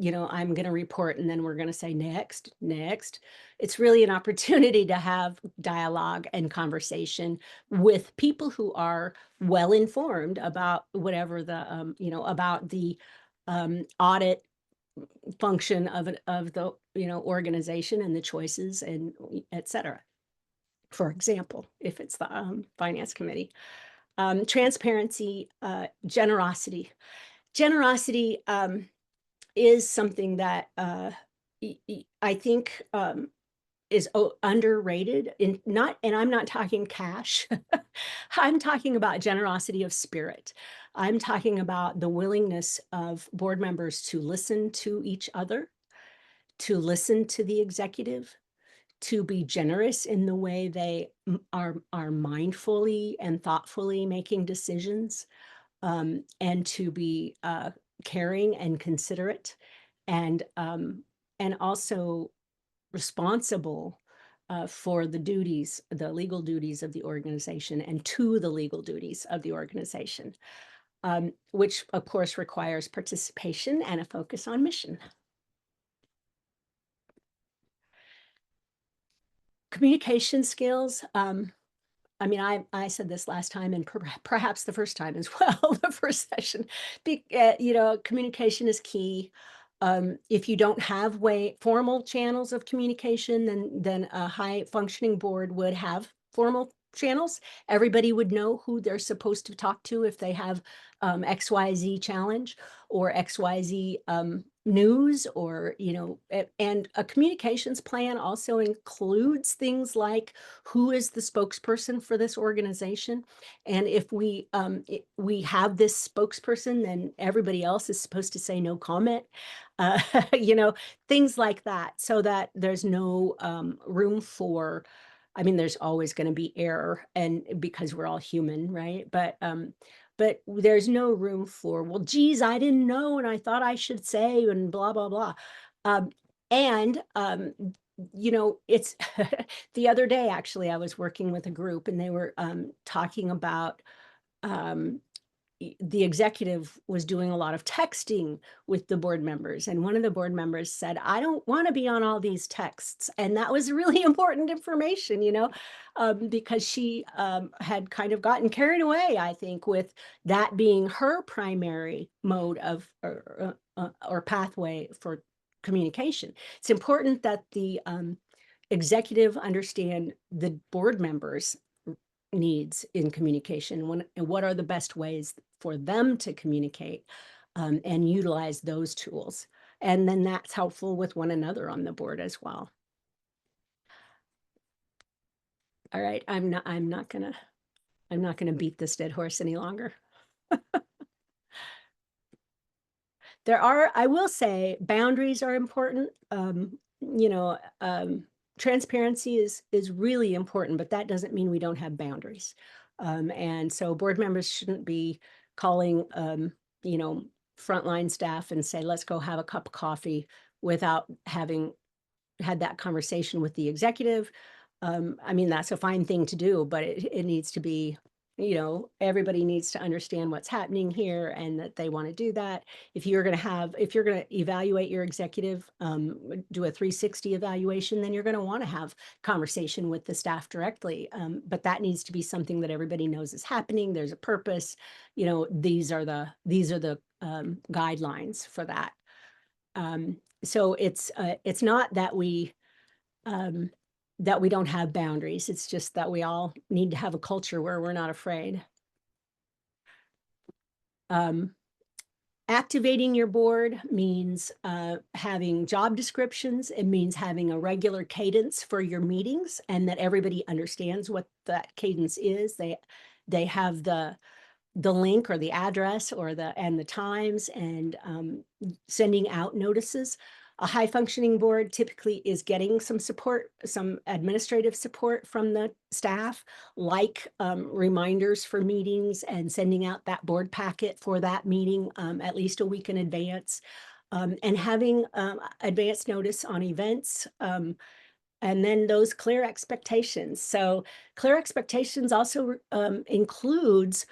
I'm going to report and then we're going to say next. It's really an opportunity to have dialogue and conversation with people who are well informed about whatever about the audit function of the organization and the choices and et cetera. For example, if it's the finance committee. Transparency, generosity. Generosity is something that I think is underrated. And I'm not talking cash. I'm talking about generosity of spirit. I'm talking about the willingness of board members to listen to each other, to listen to the executive, to be generous in the way they are mindfully and thoughtfully making decisions, and to be caring and considerate, and also responsible for the legal duties of the organization, and to the legal duties of the organization, which of course requires participation and a focus on mission. Communication skills. I mean, I said this last time and perhaps the first time as well, the first session, you know, communication is key. If you don't have formal channels of communication, then a high functioning board would have formal channels. Everybody would know who they're supposed to talk to if they have XYZ challenge or XYZ news, or, you know, and a communications plan also includes things like who is the spokesperson for this organization. And if we have this spokesperson, then everybody else is supposed to say no comment, you know, things like that, so that there's no room for, I mean, there's always going to be error, and because we're all human, right? But there's no room for, well, geez, I didn't know, and I thought I should say, and blah, blah, blah. And you know, it's the other day, actually, I was working with a group and they were talking about the executive was doing a lot of texting with the board members. And one of the board members said, I don't want to be on all these texts. And that was really important information, you know, because she had kind of gotten carried away, I think, with that being her primary mode of or pathway for communication. It's important that the executive understand the board members' needs in communication, and what are the best ways for them to communicate, and utilize those tools. And then that's helpful with one another on the board as well. All right, I'm not gonna beat this dead horse any longer. I will say, boundaries are important. You know, transparency is really important, but that doesn't mean we don't have boundaries. And so board members shouldn't be calling, you know, frontline staff and say, let's go have a cup of coffee without having had that conversation with the executive. I mean, that's a fine thing to do, but it needs to be, you know, everybody needs to understand what's happening here and that they want to do that. If you're going to evaluate your executive, do a 360 evaluation, then you're going to want to have conversation with the staff directly. But that needs to be something that everybody knows is happening. There's a purpose, you know, these are the guidelines for that. So it's not that we don't have boundaries. It's just that we all need to have a culture where we're not afraid. Activating your board means having job descriptions. It means having a regular cadence for your meetings, and that everybody understands what that cadence is. They have the link or the address or the times, and sending out notices. A high functioning board typically is getting some support, some administrative support from the staff, like reminders for meetings and sending out that board packet for that meeting at least a week in advance, and having advance notice on events. And then those clear expectations. So clear expectations also includes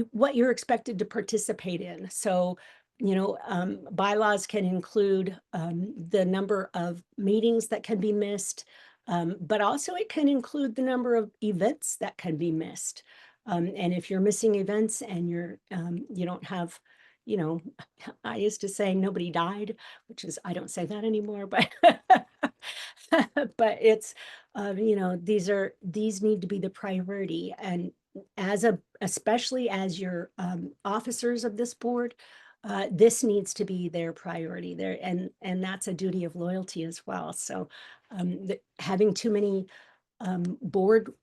what you're expected to participate in. So, you know, bylaws can include the number of meetings that can be missed, but also it can include the number of events that can be missed. And if you're missing events and you don't have, you know, I used to say nobody died, which is, I don't say that anymore, but but it's, you know, these need to be the priority. And especially as your officers of this board, this needs to be their priority there. And that's a duty of loyalty as well. So having too many board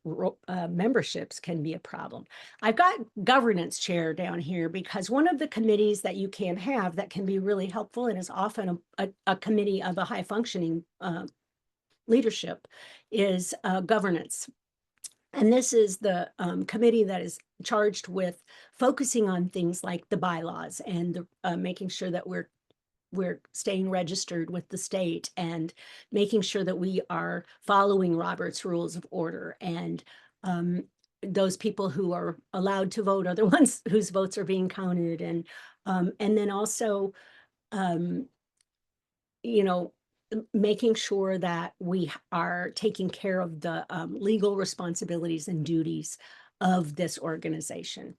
memberships can be a problem. I've got governance chair down here because one of the committees that you can have that can be really helpful, and is often a committee of a high functioning leadership, is governance. And this is the committee that is charged with focusing on things like the bylaws and making sure that we're staying registered with the state, and making sure that we are following Robert's Rules of Order, and those people who are allowed to vote are the ones whose votes are being counted. And then also, you know, making sure that we are taking care of the legal responsibilities and duties of this organization.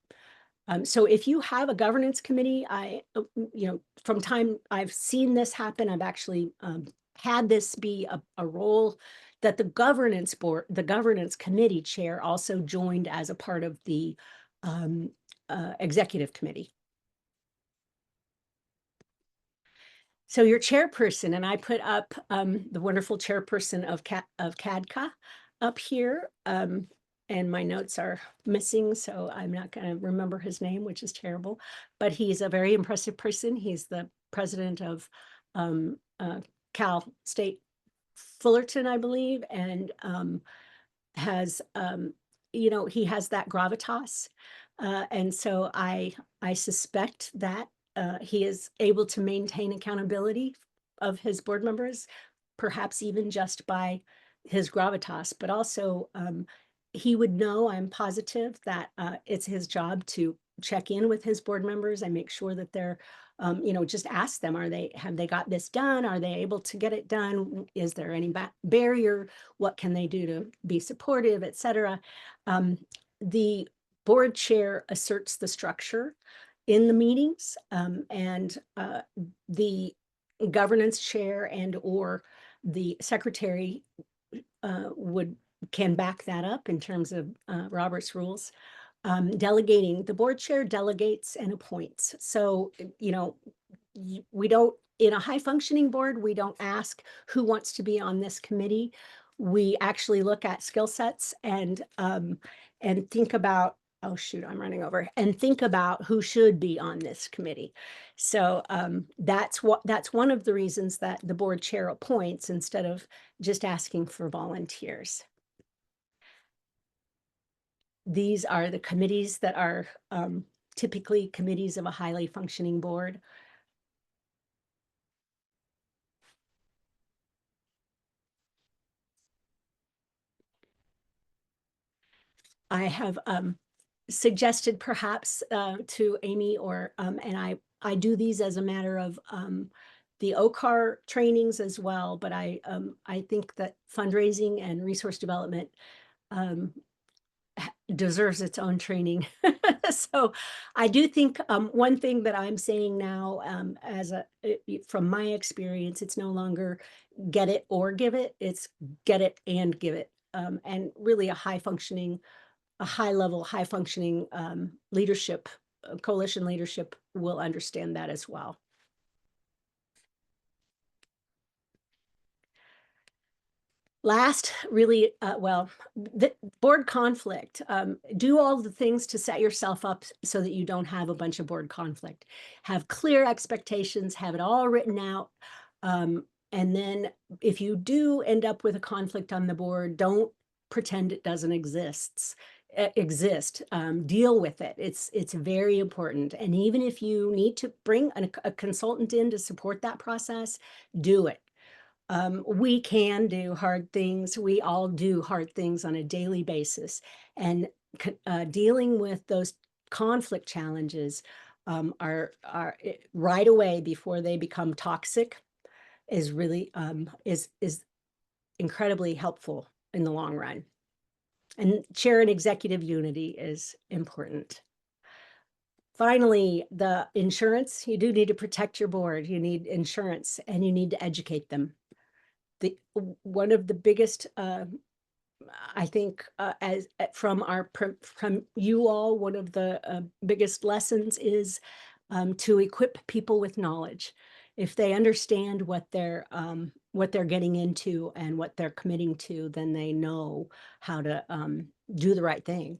So if you have a governance committee, from time I've seen this happen, I've actually had this be a role that the governance board, the governance committee chair also joined as a part of the executive committee. So your chairperson, and I put up the wonderful chairperson of CADCA up here, and my notes are missing, so I'm not going to remember his name, which is terrible, but he's a very impressive person. He's the president of Cal State Fullerton, I believe, and has, he has that gravitas. And so I suspect that he is able to maintain accountability of his board members, perhaps even just by his gravitas, but also he would know, I'm positive, that it's his job to check in with his board members and make sure that they're, just ask them, have they got this done? Are they able to get it done? Is there any barrier? What can they do to be supportive, et cetera? The board chair asserts the structure in the meetings, and the governance chair and or the secretary can back that up in terms of Robert's rules. Delegating, the board chair delegates and appoints. So, we don't, in a high functioning board, we don't ask who wants to be on this committee. We actually look at skill sets and think about, oh shoot, I'm running over, and think about who should be on this committee. So that's one of the reasons that the board chair appoints instead of just asking for volunteers. These are the committees that are typically committees of a highly functioning board. I have suggested perhaps to Amy and I do these as a matter of the OCAR trainings as well, but I think that fundraising and resource development deserves its own training. So I do think one thing that I'm saying now from my experience, it's no longer get it or give it, it's get it and give it. And really a high level, high functioning leadership, coalition leadership will understand that as well. Last, really, the board conflict. Do all the things to set yourself up so that you don't have a bunch of board conflict. Have clear expectations, have it all written out. And then if you do end up with a conflict on the board, don't pretend it doesn't exist. Deal with it. It's very important. And even if you need to bring a consultant in to support that process, do it. We can do hard things. We all do hard things on a daily basis. And dealing with those conflict challenges are right away before they become toxic is really is incredibly helpful in the long run. And chair and executive unity is important. Finally, the insurance. You do need to protect your board. You need insurance and you need to educate them. One of the biggest, I think, from you all, one of the biggest lessons is to equip people with knowledge. If they understand what they're getting into and what they're committing to, then they know how to do the right thing.